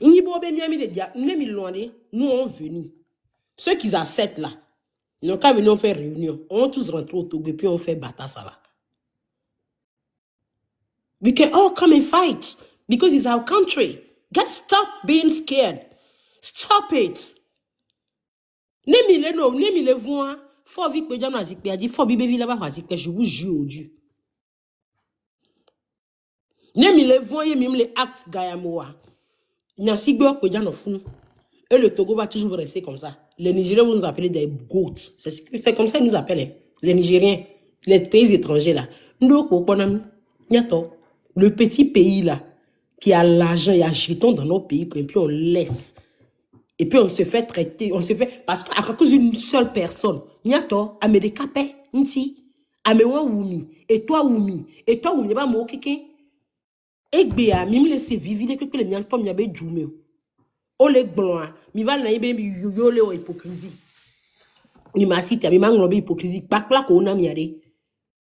ni bo be mi de dia ne mi loné nous on venu ceux qui acceptent là. Nous, quand on fait réunion, on va tous rentrer au Togo et puis on fait bataille ça là. We can all come and fight because it's our country. Guys, stop being scared. Stop it. Nemile voix, faut vite que j'en ai dit, dit faut bibe villa ba que je vous jure au Dieu. Nemile voix et même les actes gayamoa. N'a si bien que j'en ai fou. Et le Togo va toujours rester comme ça. Les Nigériens vont nous appeler des goats. C'est comme ça qu'ils nous appellent. Les Nigériens, les pays étrangers là. Le petit pays là, qui a l'argent et a jeton dans nos pays, et puis on laisse. Et puis on se fait traiter, parce qu'à cause d'une seule personne, Niato, Américain, Nti, Amewa Wumi, et toi Wumi, pas mo keke. Egbea, mime laisser vivre que les miens comme yabe djoume. O les blancs, mi va na ibe mi yole o hypocrisie. Mi ma cité, mi manglobe hypocrisie. Bakla ko na mi ade.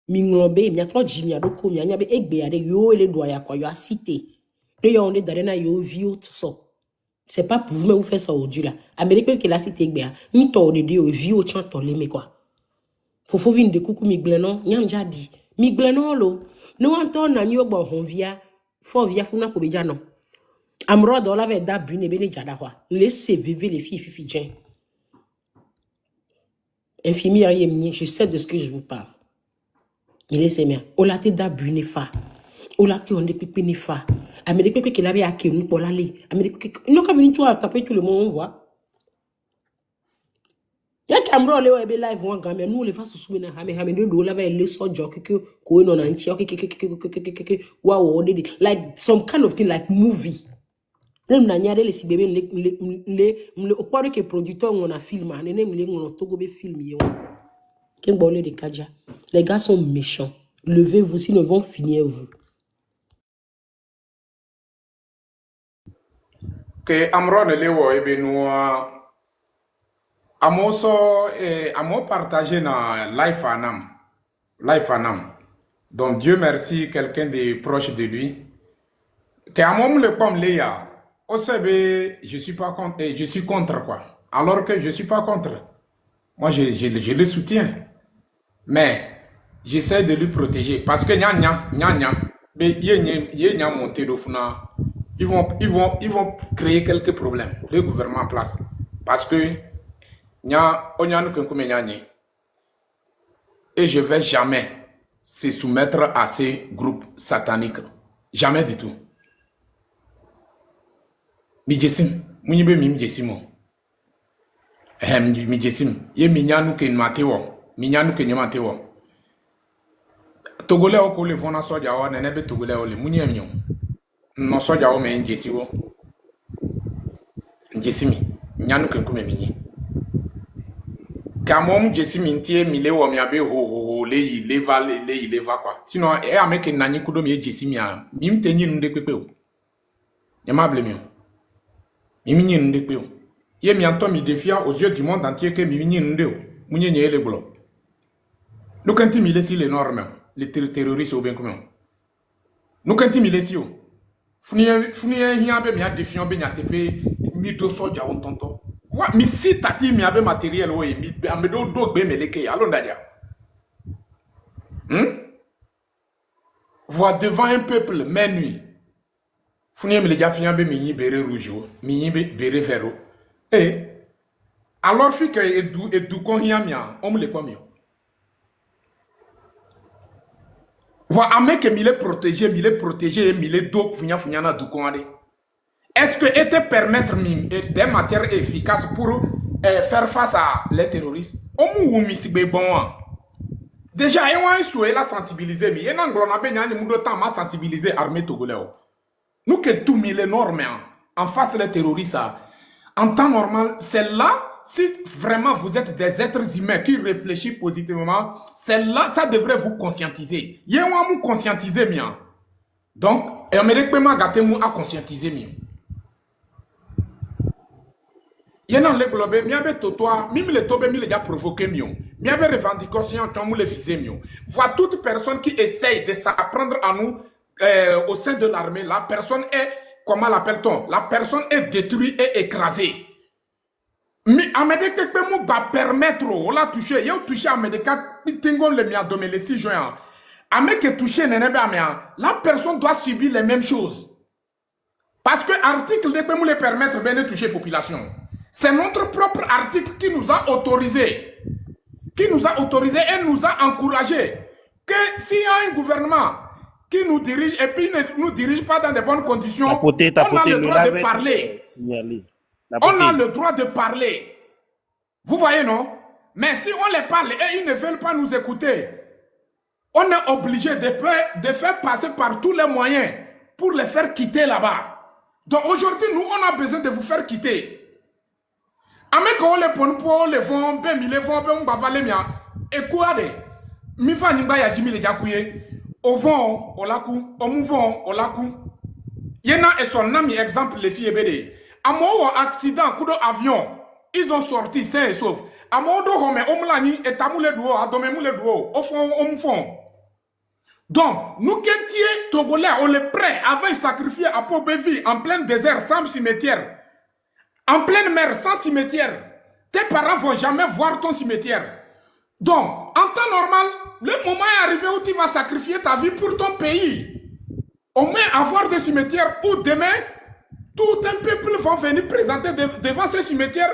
Mi nglobe, mi a trop jimi adoko, mi anya be egbea de yo ele doya quoi, yo a cité. Ne yo on est dans na yo vio tout ça. C'est pas pour vous mais vous faire ça aujourd'hui là. Américain qui la cité egbea, ni to de dio vio chanto le me quoi. Faut vinn de coucou mi glenon, nyam jadi. Mi glenon lo. No anton na nyo bo honvia, fo via funa ko beja non. Amro do la da bune bene jada quoi. Laissez vivre les filles fifidjen. Infirmière yemni, je sais de ce que je vous parle. Il est bien. Olate da bune fa. Olate on de pipi ni fa. Américain qui l'avait acquis nous pour l'aller. Américain non quand venir toi taper tout le monde on voit. Ya camro le ebe live one gamme nous les face sous na hame de do la ba le so joke que ko no na nchi wow like some kind of thing like movie. Même na nyare le si bébé le okparo que producteur on a filmé ne nem le on togo be film ye ken bolé de kaja. Les gars sont méchants. Levez-vous sinon ils vont finir vous. Que amro ne le wo ebe nous amo partagé dans Life Anam. Donc Dieu merci quelqu'un de proche de lui. Que amom le pomme léa. Au CB, je suis pas contre, je suis contre quoi. Alors que je suis pas contre. Moi je le soutiens. Mais j'essaie de lui protéger parce que mais ils vont créer quelques problèmes. Le gouvernement en place parce que et je vais jamais se soumettre à ces groupes sataniques. Jamais du tout. Mijesim, munyibe mi mijesimo. Mijesim, ye minyanu ke nmatewo, minyanu ke nyamatewo. Togolais o ko le fona soja o nenebe togolais o le munyemyo. No soja o me njesiwo. Njesimi, nyanu ke nkume minyi. Kamom jesimi ntie milewo mi abe ho le va quoi. Sinon e ameke nani kudo mi jesimi a mi mtenyi nde pepe o. Nyamable mi o. Mimini ndekpe o. Ye mi anto mi défiant aux yeux du monde entier que mimini ndeo. Munye nye le bolo. Nous quand il laisse les normes. les terroristes ou bien comment. Nous quand il est ici. Mais si tati mi abe matériel oui mi amedo do gbe meleke allons d'ailleurs. Voir devant un peuple main nuit. Founia me les gars fiant be mi béré rouge mi béré vert. Eh alors fi que edu kon hiamia on me le comme yo. Voir ame que mi les protéger mi les do funya na du kon aller. Est-ce que était permettre des matières efficaces pour faire face à les terroristes? Déjà, il y a un souhait la sensibiliser. Il y a un sensibiliser l'armée togolaise. Nous que tout mille normes en face des terroristes, en temps normal, c'est là, si vraiment vous êtes des êtres humains qui réfléchissent positivement, c'est là, ça devrait vous conscientiser. Il y a un conscientiser mieux. Donc, et on me dit que moi, gâtez-moi à conscientiser mieux. Y'en a le globe, mi abe totoa, mime le tobe mi le déjà provoqué mieux. Mi abe revendication quand le visé mieux. Vois toute personne qui essaye de s'apprendre à nous au sein de l'armée, la personne est, comment l'appelle-t-on? La personne est détruite et écrasée. Mais Amédé Kekpemou va permettre, on l'a touché, il y a touché Amédé Kekpemou le mi a donné le 6 juin. Amédé touché Nenebe Améa, la personne doit subir les mêmes choses. Parce que l'article de Kekpemou le permettre de toucher la population. C'est notre propre article qui nous a autorisé. Qui nous a autorisé et nous a encouragé. Que s'il y a un gouvernement qui nous dirige et puis ne nous dirige pas dans de bonnes conditions, on a le droit de parler. On a le droit de parler. Vous voyez, non? Mais si on les parle et ils ne veulent pas nous écouter, on est obligé de faire passer par tous les moyens pour les faire quitter là-bas. Donc aujourd'hui, nous, on a besoin de vous faire quitter. Avec on les pon pour les fonds, ben mi les fonds, ben on va valer mia. Et quoi de? Mi fa nimba ya jimi le jakouye. Au vent, au lakou, au mouvant, au lakou. Yena et son ami exemple les filles BD. À mon accident, coup d'avion, ils ont sorti sains et saufs. À mon dos, on met omlani et tamoule douo, à domé moule douo, au fond, au moufond. Donc, nous qu'entiers Togolais, on est prêts à sacrifier à Pobévi en plein désert sans cimetière. En pleine mer, sans cimetière, tes parents ne vont jamais voir ton cimetière. Donc, en temps normal, le moment est arrivé où tu vas sacrifier ta vie pour ton pays. Au moins avoir des cimetières où demain, tout un peuple va venir présenter devant ce cimetière,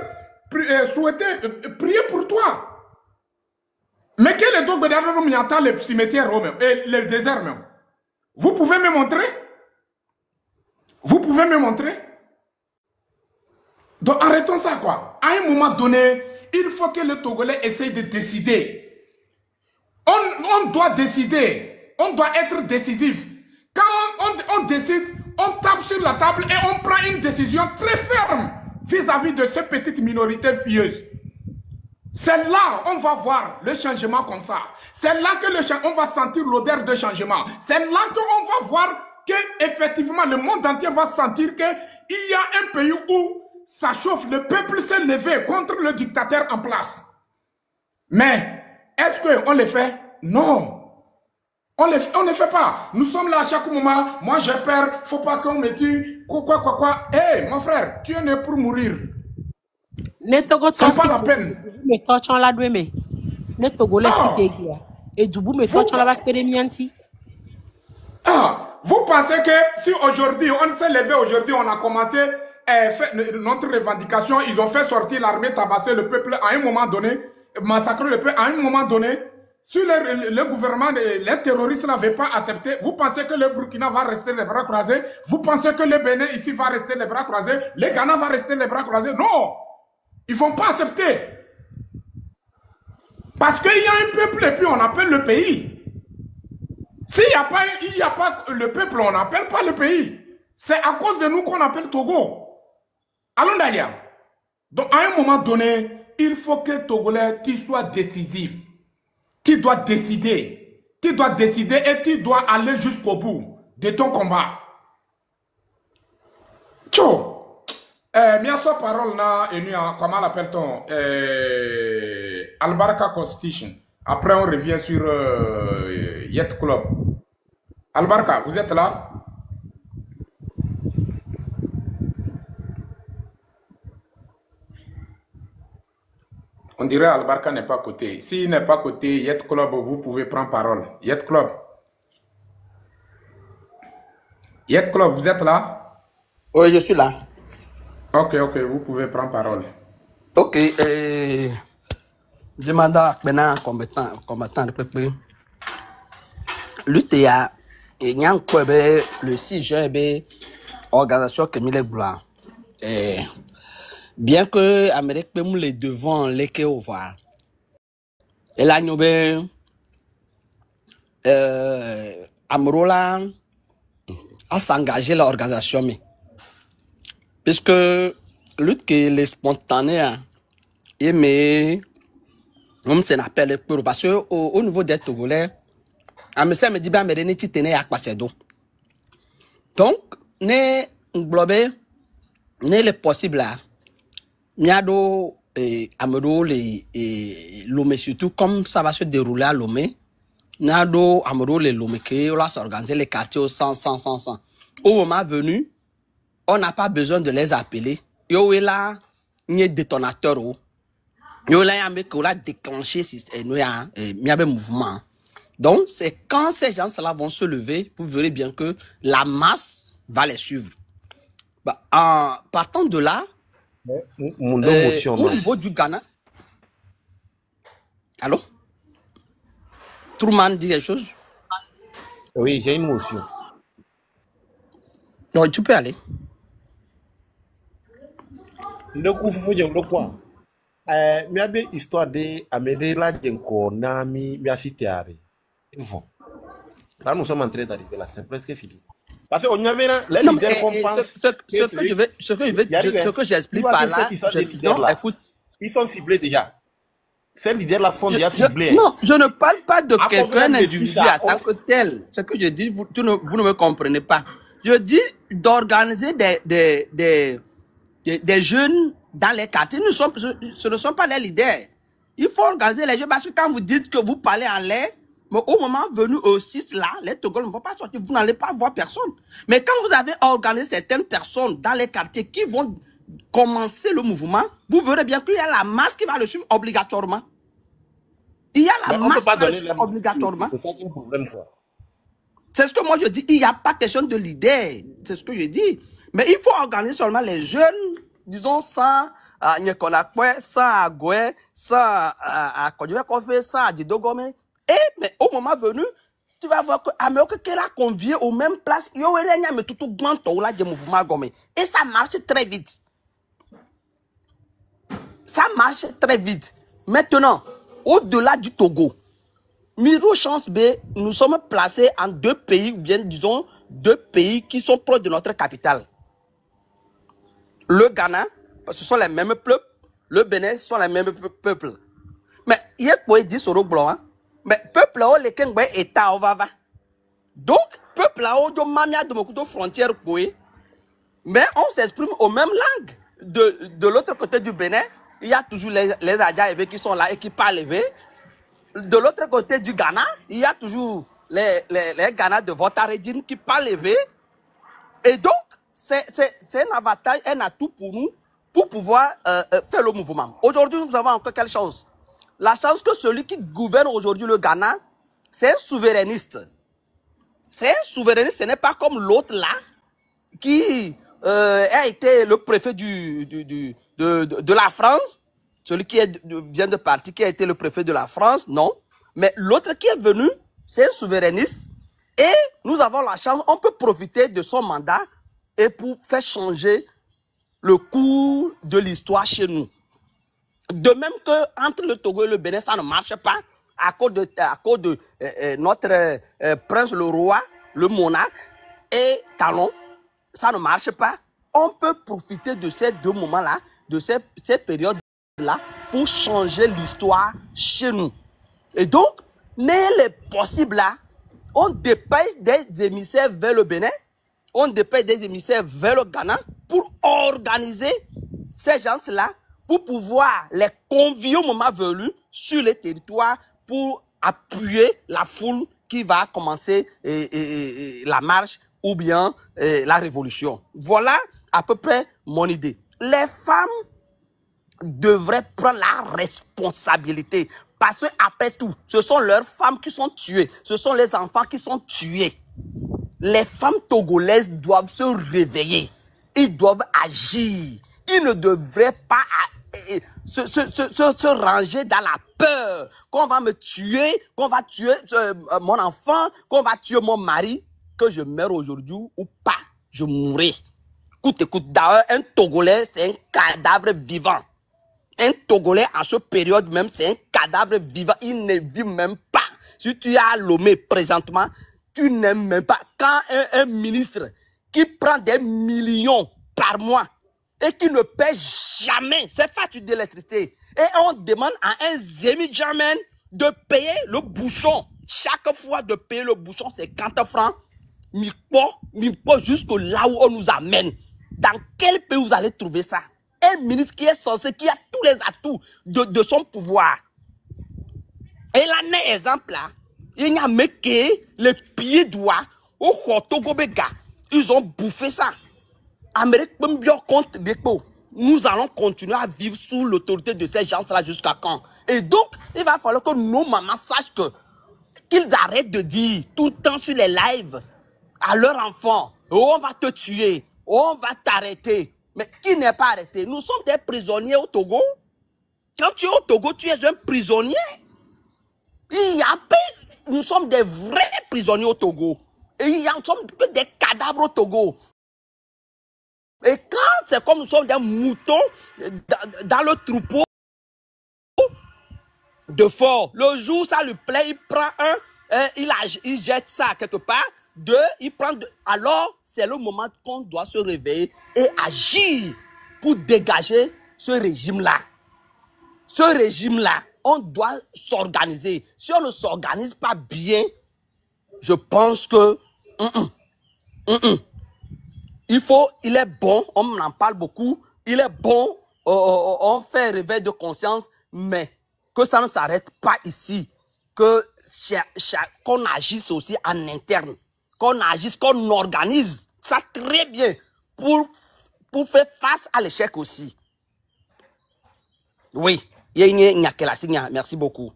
prier pour toi. Mais quel est donc le cimetière et le désert même? Vous pouvez me montrer? Vous pouvez me montrer? Donc arrêtons ça quoi. À un moment donné, il faut que le Togolais essaye de décider. On doit décider. On doit être décisif. Quand on décide, on tape sur la table et on prend une décision très ferme vis-à-vis de ces petites minorités pieuses. C'est là on va voir le changement comme ça. C'est là que on va sentir l'odeur de changement. C'est là qu'on va voir que effectivement le monde entier va sentir qu'il y a un pays où ça chauffe, le peuple s'est levé contre le dictateur en place. Mais, est-ce qu'on le fait? Non. On ne le fait pas. Nous sommes là à chaque moment. Moi, j'ai peur. Il ne faut pas qu'on me tue. Quoi. Hé, mon frère, tu es né pour mourir. C'est pas la peine. Vous pensez que si aujourd'hui, on s'est levé aujourd'hui, on a commencé fait notre revendication, ils ont fait sortir l'armée, tabasser le peuple à un moment donné, massacrer le peuple à un moment donné. Si le gouvernement, les terroristes n'avaient pas accepté, vous pensez que le Burkina va rester les bras croisés? Vous pensez que le Bénin ici va rester les bras croisés? Le Ghana va rester les bras croisés? Non! Ils ne vont pas accepter. Parce qu'il y a un peuple et puis on appelle le pays. S'il n'y a pas le peuple, on n'appelle pas le pays. C'est à cause de nous qu'on appelle Togo. Allons d'ailleurs. Donc, à un moment donné, il faut que Togolais, tu sois décisif. Tu dois décider. Tu dois décider et tu dois aller jusqu'au bout de ton combat. Tcho. Mia so parole na enu comment l'appelle-t-on? Albarka Constitution. Après, on revient sur Yet Club. Albarka, vous êtes là? On dirait Albarka n'est pas coté. S'il n'est pas coté, Yet Club, vous pouvez prendre parole. Yet Club. Yet Club, vous êtes là? Oui, je suis là. Ok, vous pouvez prendre parole. Ok, je mandat maintenant combattant de peuple. L'UTA, il y a le 6 juin, organisation que Mille Blanc. Bien que l'Amérique peut les devant les au voir. Et là, nous avons Amrola à s'engager l'organisation. Puisque lutte que les spontanés, mais on s'en appelle pour parce que au niveau des Togolais, à me me dit bien mais ne titene à quoi c'est donc ne globé ne le possible là miado amado les Lomé surtout comme ça va se dérouler à Lomé nado amado les Lomé que on va s'organiser les quartiers au 100 au moment venu on n'a pas besoin de les appeler yo est là ni détonateur yo là y a déclenché un mouvement. Donc, c'est quand ces gens-là vont se lever, vous verrez bien que la masse va les suivre. Bah, en partant de là, au niveau du Ghana, allô? Truman dit quelque chose? Oui, j'ai une motion. Non, tu peux aller. Le coup, faut dire le quoi? Miabe histoire de Amédée la Djenko, Nami, Miafitiari. Là, nous sommes en train d'arriver là, c'est presque fini. Parce qu'on y avait là, les leaders qu'on pense. Ce que j'explique par là, non, écoute. Ils sont ciblés déjà. Ces leaders-là sont déjà ciblés. Non, je ne parle pas de quelqu'un individu en tant que tel. Ce que je dis, vous ne me comprenez pas. Je dis d'organiser des jeunes dans les quartiers. Ce ne sont pas les leaders. Il faut organiser les jeunes parce que quand vous dites que vous parlez en l'air, mais au moment venu au 6 là, les Togolais ne vont pas sortir, vous n'allez pas voir personne. Mais quand vous avez organisé certaines personnes dans les quartiers qui vont commencer le mouvement, vous verrez bien qu'il y a la masse qui va le suivre obligatoirement. Il y a la masse qui va le suivre obligatoirement. C'est ce que moi je dis, il n'y a pas question de leader, c'est ce que je dis. Mais il faut organiser seulement les jeunes, disons, sans Nyekonakwe, sans Agoué, sans Kodjoué, sans Adidogome. Mais au moment venu, tu vas voir que Améoke Kera convié aux mêmes places, et ça marche très vite. Ça marche très vite. Maintenant, au-delà du Togo, Miro Chance B, nous sommes placés en deux pays, ou bien disons, deux pays qui sont proches de notre capitale. Le Ghana, parce que ce sont les mêmes peuples, le Bénin, ce sont les mêmes peuples. Mais il y a quoi dire sur le blanc, hein? Mais peuple là, les Kengbe État, on va. Donc, peuple là, on mamia de beaucoup de frontières, mais on s'exprime aux mêmes langues. De l'autre côté du Bénin, il y a toujours les Adjaïbés qui sont là et qui parlent. De l'autre côté du Ghana, il y a toujours les Ghana de Votaredine qui parlent. Et donc, c'est un avantage, un atout pour nous pour pouvoir faire le mouvement. Aujourd'hui, nous avons encore quelle chance? La chance que celui qui gouverne aujourd'hui le Ghana, c'est un souverainiste. C'est un souverainiste, ce n'est pas comme l'autre là, qui a été le préfet de la France, celui qui vient de partir, qui a été le préfet de la France, non. Mais l'autre qui est venu, c'est un souverainiste. Et nous avons la chance, on peut profiter de son mandat et pour faire changer le cours de l'histoire chez nous. De même que entre le Togo et le Bénin, ça ne marche pas à cause de notre prince, le roi, le monarque et Talon. Ça ne marche pas. On peut profiter de ces deux moments-là, de ces périodes-là, pour changer l'histoire chez nous. Et donc, n'est les possible là, on dépêche des émissaires vers le Bénin, on dépêche des émissaires vers le Ghana pour organiser ces gens-là, pour pouvoir les convier au moment venu sur les territoires pour appuyer la foule qui va commencer la marche ou bien la révolution. Voilà à peu près mon idée. Les femmes devraient prendre la responsabilité parce que après tout, ce sont leurs femmes qui sont tuées, ce sont les enfants qui sont tués. Les femmes togolaises doivent se réveiller, ils doivent agir, ils ne devraient pas se ranger dans la peur qu'on va me tuer, qu'on va tuer mon enfant, qu'on va tuer mon mari, que je meurs aujourd'hui ou pas, je mourrai. Écoute, d'ailleurs, un Togolais, c'est un cadavre vivant. Un Togolais, en cette période même, c'est un cadavre vivant. Il ne vit même pas. Si tu as Lomé présentement, tu n'aimes même pas. Quand un ministre qui prend des millions par mois et qui ne paie jamais ses factures d'électricité, et on demande à un Zemi Germain de payer le bouchon. Chaque fois de payer le bouchon, c'est 40 francs. Mipo jusqu'au là où on nous amène. Dans quel pays vous allez trouver ça? Un ministre qui est censé, qui a tous les atouts de son pouvoir. Et l'année exemple là, il y a meké les pieds droits au Kotogobega. Ils ont bouffé ça. Amérique même bien compte des pots. Nous allons continuer à vivre sous l'autorité de ces gens-là jusqu'à quand? Et donc, il va falloir que nos mamans sachent qu'ils arrêtent de dire tout le temps sur les lives à leurs enfants, oh, on va te tuer, oh, on va t'arrêter. Mais qui n'est pas arrêté? Nous sommes des prisonniers au Togo. Quand tu es au Togo, tu es un prisonnier. Nous sommes des vrais prisonniers au Togo. Et nous sommes que des cadavres au Togo. Et quand c'est comme nous sommes des moutons dans le troupeau de fort, le jour ça lui plaît, il prend il jette ça quelque part. Il prend alors c'est le moment qu'on doit se réveiller et agir pour dégager ce régime-là. Ce régime-là, on doit s'organiser. Si on ne s'organise pas bien, je pense que il est bon, on en parle beaucoup, il est bon, on fait un réveil de conscience, mais que ça ne s'arrête pas ici, qu'on agisse aussi en interne, qu'on agisse, qu'on organise ça très bien pour faire face à l'échec aussi. Oui, merci beaucoup.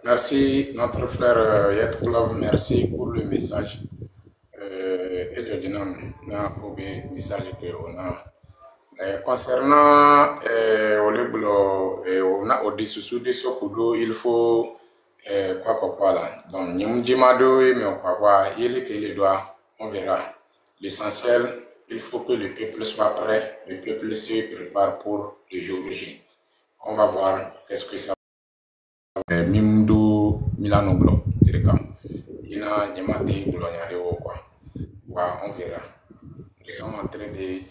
Merci notre frère Yatkoulov, merci pour le message. Et je donne un message que on a. Concernant au dessous de ce kudo, il faut quoi là. Donc Nyumjimado, mais on va voir, il que les doigts, on verra. L'essentiel, il faut que le peuple soit prêt, le peuple se prépare pour le jour J. On va voir qu'est-ce que ça va. Mimdo Milano Blo, Ina Nyamate Bologna quoi. On verra. Nous sommes en train de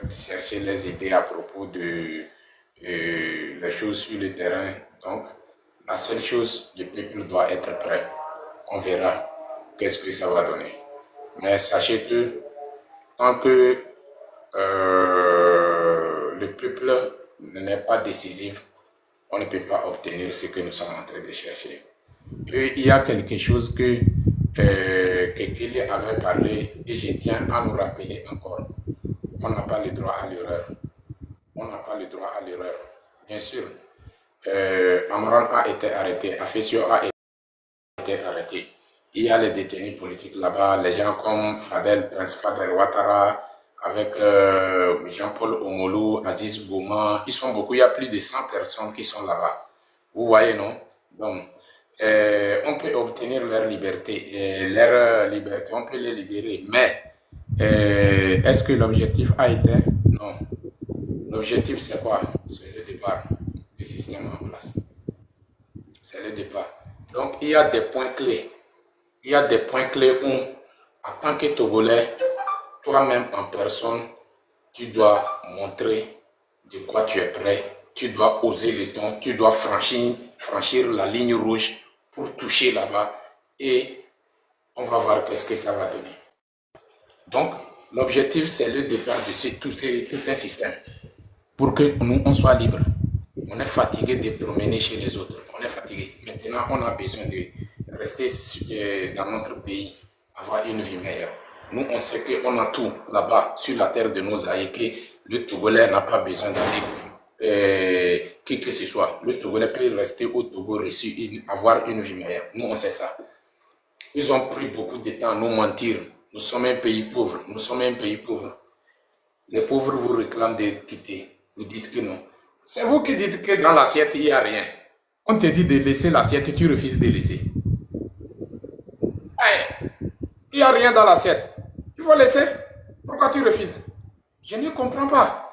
chercher les idées à propos de les choses sur le terrain. Donc, la seule chose, le peuple doit être prêt. On verra qu'est-ce que ça va donner. Mais sachez que tant que le peuple n'est pas décisif, on ne peut pas obtenir ce que nous sommes en train de chercher. Et il y a quelque chose que Kekili avait parlé et je tiens à nous rappeler encore. On n'a pas le droit à l'erreur. On n'a pas le droit à l'erreur. Bien sûr, Amran a été arrêté, Afesio a été arrêté. Il y a les détenus politiques là-bas, les gens comme Fadel, Prince Fadel Ouattara, avec Jean-Paul Omolo, Aziz Gouma, ils sont beaucoup, il y a plus de 100 personnes qui sont là-bas. Vous voyez, non? Donc, on peut obtenir leur liberté, on peut les libérer, mais est-ce que l'objectif a été? Non. L'objectif, c'est quoi? C'est le départ du système en place. C'est le départ. Donc, il y a des points clés. Il y a des points clés où, en tant que Togolais, toi-même en personne, tu dois montrer de quoi tu es prêt. Tu dois oser le ton, tu dois franchir la ligne rouge pour toucher là-bas et on va voir qu'est-ce que ça va donner. Donc, L'objectif, c'est le départ de tout un système pour que nous, on soit libres. On est fatigué de promener chez les autres. On est fatigué. Maintenant, on a besoin de rester dans notre pays, avoir une vie meilleure. Nous, on sait qu'on a tout là-bas, sur la terre de nos aïeux, que le Togolais n'a pas besoin d'aller qui que ce soit. Le Togolais peut rester au Togo, avoir une vie meilleure. Nous, on sait ça. Ils ont pris beaucoup de temps à nous mentir. Nous sommes un pays pauvre. Nous sommes un pays pauvre. Les pauvres vous réclament de quitter. Vous dites que non. C'est vous qui dites que dans l'assiette, il n'y a rien. On te dit de laisser l'assiette, tu refuses de laisser. Hey, il n'y a rien dans l'assiette. Il faut laisser. Pourquoi tu refuses? Je ne comprends pas.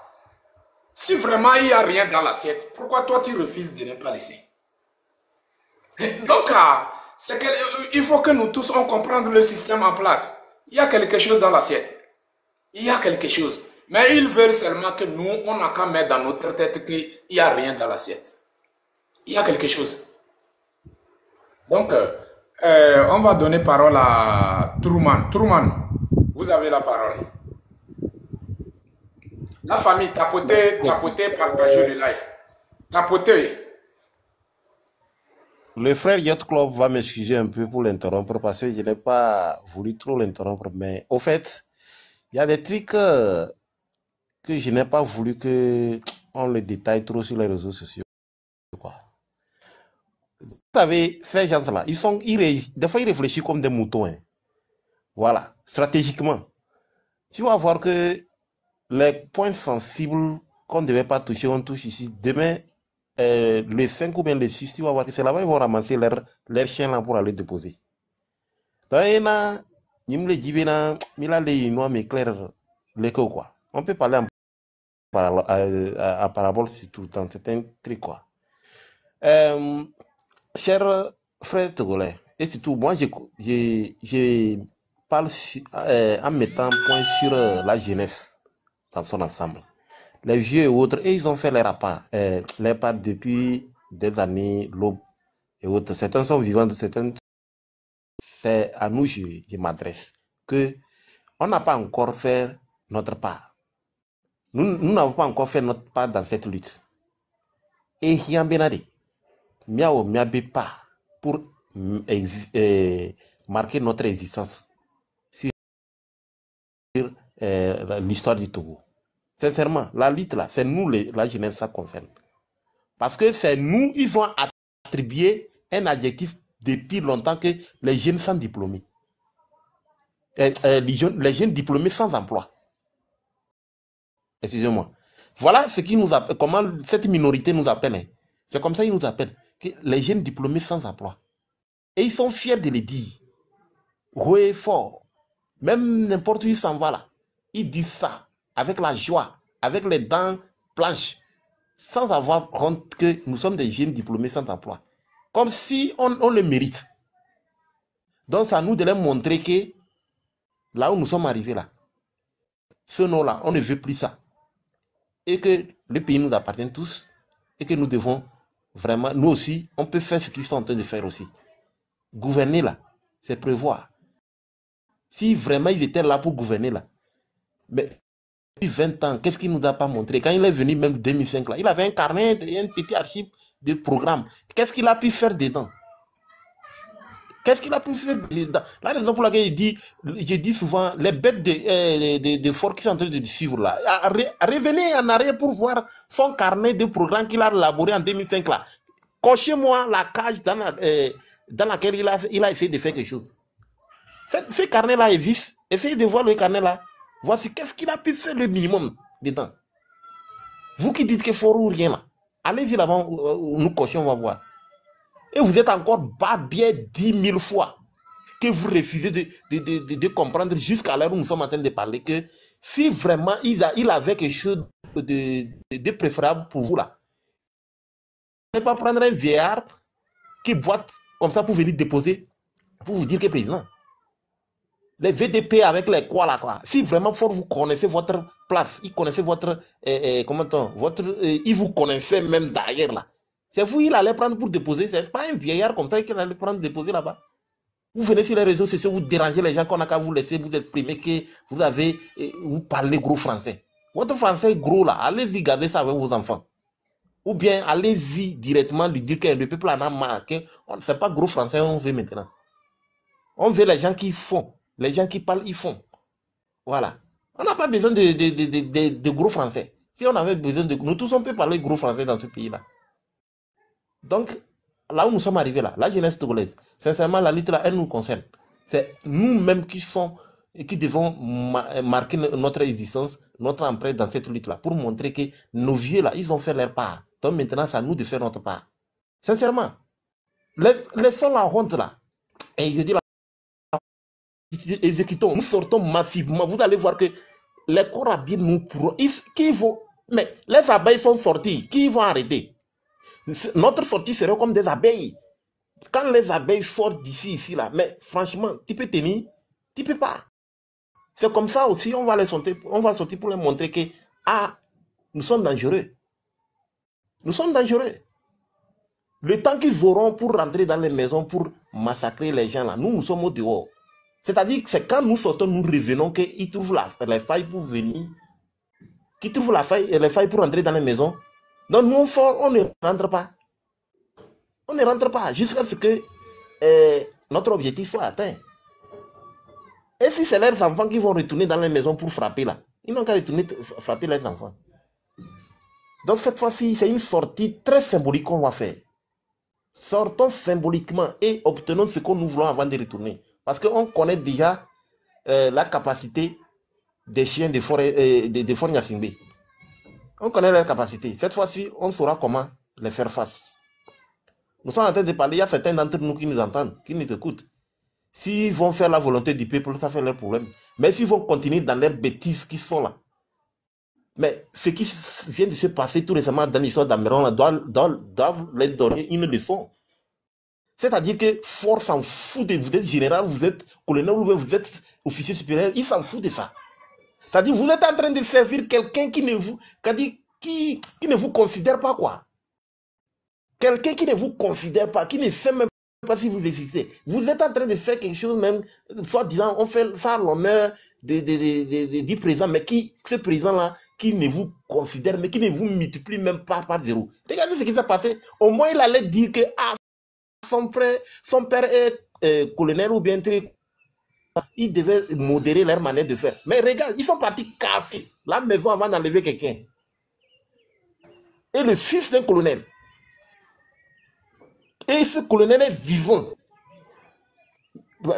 Si vraiment il n'y a rien dans l'assiette, pourquoi toi tu refuses de ne pas laisser? Donc, il faut que nous tous on comprenne le système en place. Il y a quelque chose dans l'assiette. Il y a quelque chose. Mais ils veulent seulement que nous, on n'a qu'à mettre dans notre tête qu'il n'y a rien dans l'assiette. Il y a quelque chose. Donc, on va donner parole à Truman. Truman, vous avez la parole. La famille, tapotez, partagez le live. Tapotez. Le frère Yacht Club va m'excuser un peu pour l'interrompre parce que je n'ai pas voulu trop l'interrompre. Mais au fait, il y a des trucs que je n'ai pas voulu qu'on les détaille trop sur les réseaux sociaux. Quoi. Vous savez, ces gens-là, des fois ils réfléchissent comme des moutons. Hein. Voilà, stratégiquement. Tu vas voir que les points sensibles qu'on ne devait pas toucher, on touche ici. Demain, les 5 ou bien les 6, tu vas voir que c'est là-bas, ils vont ramasser leur chien là pour aller déposer. Donc, il y a quoi. On peut parler à parabole surtout dans certains trucs quoi. Cher frère Togolais, et surtout moi je parle en mettant point sur la jeunesse dans son ensemble. Les vieux et autres, et ils ont fait les pas depuis des années, l'aube et autres. Certains sont vivants, certains, c'est à nous je m'adresse, que on n'a pas encore fait notre part. Nous n'avons pas encore fait notre part dans cette lutte. Et Hian Benade, miao miabe pas pour marquer notre existence sur l'histoire du Togo. Sincèrement, la lutte là, c'est nous la jeunesse ça concerne. Parce que c'est nous, ils ont attribué un adjectif depuis longtemps que les jeunes sans diplômés. Les jeunes diplômés sans emploi. Excusez-moi. Voilà ce qui nous appelle, comment cette minorité nous appelle. Hein. C'est comme ça qu'ils nous appellent. Que les jeunes diplômés sans emploi. Et ils sont fiers de le dire. Haut et fort. Même n'importe où ils s'en vont là. Ils disent ça avec la joie, avec les dents blanches, sans avoir honte que nous sommes des jeunes diplômés sans emploi. Comme si on le mérite. Donc c'est à nous de leur montrer que là où nous sommes arrivés là, ce nom-là, on ne veut plus ça. Et que le pays nous appartient tous et que nous devons vraiment, nous aussi, on peut faire ce qu'ils sont en train de faire aussi. Gouverner là, c'est prévoir. Si vraiment ils étaient là pour gouverner là, mais depuis 20 ans, qu'est-ce qu'il ne nous a pas montré? Quand il est venu même 2005 là, il avait un carnet, un petit archive de programme. Qu'est-ce qu'il a pu faire dedans? Qu'est-ce qu'il a pu faire dedans? La raison pour laquelle je dis souvent, les bêtes de fort qui sont en train de suivre là, revenez en arrière pour voir son carnet de programme qu'il a élaboré en 2005 là. Cochez-moi la cage dans laquelle il a essayé de faire quelque chose. Ce carnet-là existe. Essayez de voir le carnet-là. Voici qu'est-ce qu'il a pu faire le minimum dedans. Vous qui dites qu'il faut ou rien là, allez-y là-bas, nous cocher, on va voir. Et vous êtes encore bas bien 10 000 fois que vous refusez de comprendre jusqu'à l'heure où nous sommes en train de parler que si vraiment il avait quelque chose de préférable pour vous là, vous n'allez pas prendre un vieillard qui boite comme ça pour venir déposer, pour vous dire que président. Les VDP avec les quoi là, quoi. Si vraiment fort vous connaissez votre place, ils connaissaient votre, ils vous connaissaient même derrière là. C'est vous, il allait prendre pour déposer. C'est pas un vieillard comme ça qu'il allait prendre déposer là-bas. Vous venez sur les réseaux sociaux, vous dérangez les gens qu'on n'a qu'à vous laisser vous exprimer que vous parlez gros français. Votre français est gros là, allez-y garder ça avec vos enfants. Ou bien allez-y directement lui dire que le peuple en a marre, que c'est pas gros français on veut maintenant. On veut les gens qui font, les gens qui parlent, ils font. Voilà. On n'a pas besoin de gros français. Si on avait besoin de... Nous tous on peut parler gros français dans ce pays-là. Donc, là où nous sommes arrivés là, la jeunesse togolaise, sincèrement, la lutte là, elle nous concerne. C'est nous-mêmes qui devons marquer notre existence, notre empreinte dans cette lutte là, pour montrer que nos vieux là, ils ont fait leur part. Donc maintenant, c'est à nous de faire notre part. Sincèrement, laissons la honte là. Et je dis là, exécutons, nous sortons massivement. Vous allez voir que les corabines nous pourront... Mais les abeilles sont sorties, qui vont arrêter? Notre sortie serait comme des abeilles. Quand les abeilles sortent d'ici, ici, là, mais franchement, tu peux tenir, tu peux pas. C'est comme ça aussi, on va sortir pour les montrer que, nous sommes dangereux. Nous sommes dangereux. Le temps qu'ils auront pour rentrer dans les maisons, pour massacrer les gens là, nous sommes au dehors. C'est-à-dire que c'est quand nous sortons, nous revenons qu'ils trouvent les failles pour venir, qu'ils trouvent les failles pour rentrer dans les maisons. Donc nous, on ne rentre pas. On ne rentre pas jusqu'à ce que notre objectif soit atteint. Et si c'est leurs enfants qui vont retourner dans les maisons pour frapper là, ils n'ont qu'à retourner frapper leurs enfants. Donc cette fois-ci, c'est une sortie très symbolique qu'on va faire. Sortons symboliquement et obtenons ce que nous voulons avant de retourner. Parce qu'on connaît déjà la capacité des chiens de forêt de Fort Gnassingbé. On connaît leur capacité. Cette fois-ci, on saura comment les faire face. Nous sommes en train de parler, il y a certains d'entre nous qui nous entendent, qui nous écoutent. S'ils vont faire la volonté du peuple, ça fait leur problème. Mais s'ils vont continuer dans leurs bêtises qui sont là. Mais ce qui vient de se passer tout récemment dans l'histoire d'Ameron doivent leur donner une leçon. C'est-à-dire que Fort s'en fout de vous êtes général, vous êtes colonel, vous êtes officier supérieur, il s'en fout de ça. C'est-à-dire vous êtes en train de servir quelqu'un qui ne vous considère pas quoi. Quelqu'un qui ne vous considère pas, qui ne sait même pas si vous existez. Vous êtes en train de faire quelque chose même, soit disant, on fait ça à l'honneur du président, mais ce président-là, qui ne vous considère, mais qui ne vous multiplie même pas par zéro. Regardez ce qui s'est passé. Au moins, il allait dire que son père est colonel ou bien très... Ils devaient modérer leur manière de faire. Mais regarde, ils sont partis casser la maison avant d'enlever quelqu'un. Et le fils d'un colonel. Et ce colonel est vivant.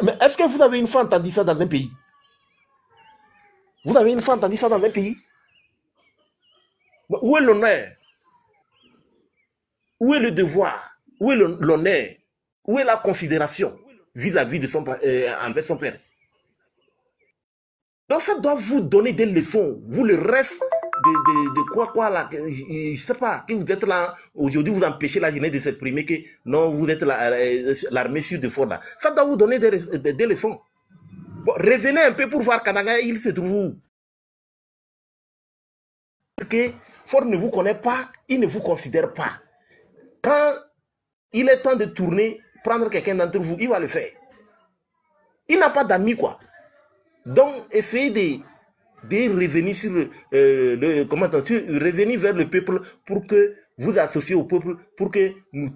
Mais est-ce que vous avez une fois entendu ça dans un pays? Vous avez une fois entendu ça dans un pays? Où est l'honneur? Où est le devoir? Où est l'honneur? Où est la considération vis-à-vis de envers son père? Donc ça doit vous donner des leçons. Vous le reste de quoi là, je ne sais pas, que vous êtes là, aujourd'hui vous empêchez la jeunesse de s'exprimer que non, vous êtes l'armée sud de Fort là. Ça doit vous donner des leçons. Bon, revenez un peu pour voir Kananga, il se trouve où? Que Fort ne vous connaît pas, il ne vous considère pas. Quand il est temps de tourner, prendre quelqu'un d'entre vous, il va le faire. Il n'a pas d'amis quoi. Donc essayez de revenir sur revenir vers le peuple pour que vous associez au peuple, pour que nous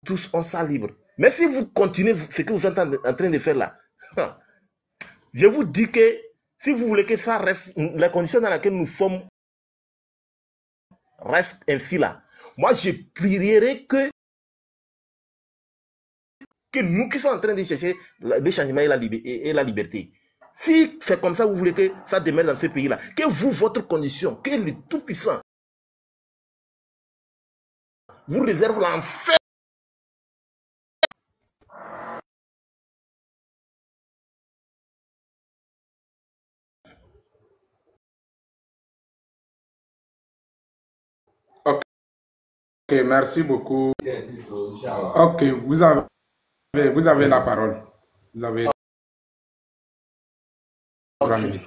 tous on soit libres. Mais si vous continuez ce que vous êtes en train de faire là, je vous dis que si vous voulez que ça reste, la condition dans laquelle nous sommes reste ainsi là, moi je prierai que nous qui sommes en train de chercher le changement et la liberté. Si c'est comme ça, vous voulez que ça demeure dans ce pays-là, que vous, votre condition, que le Tout-Puissant vous réserve l'enfer. Ok, merci beaucoup. Ok, vous avez la parole. Vous avez 3 minutes.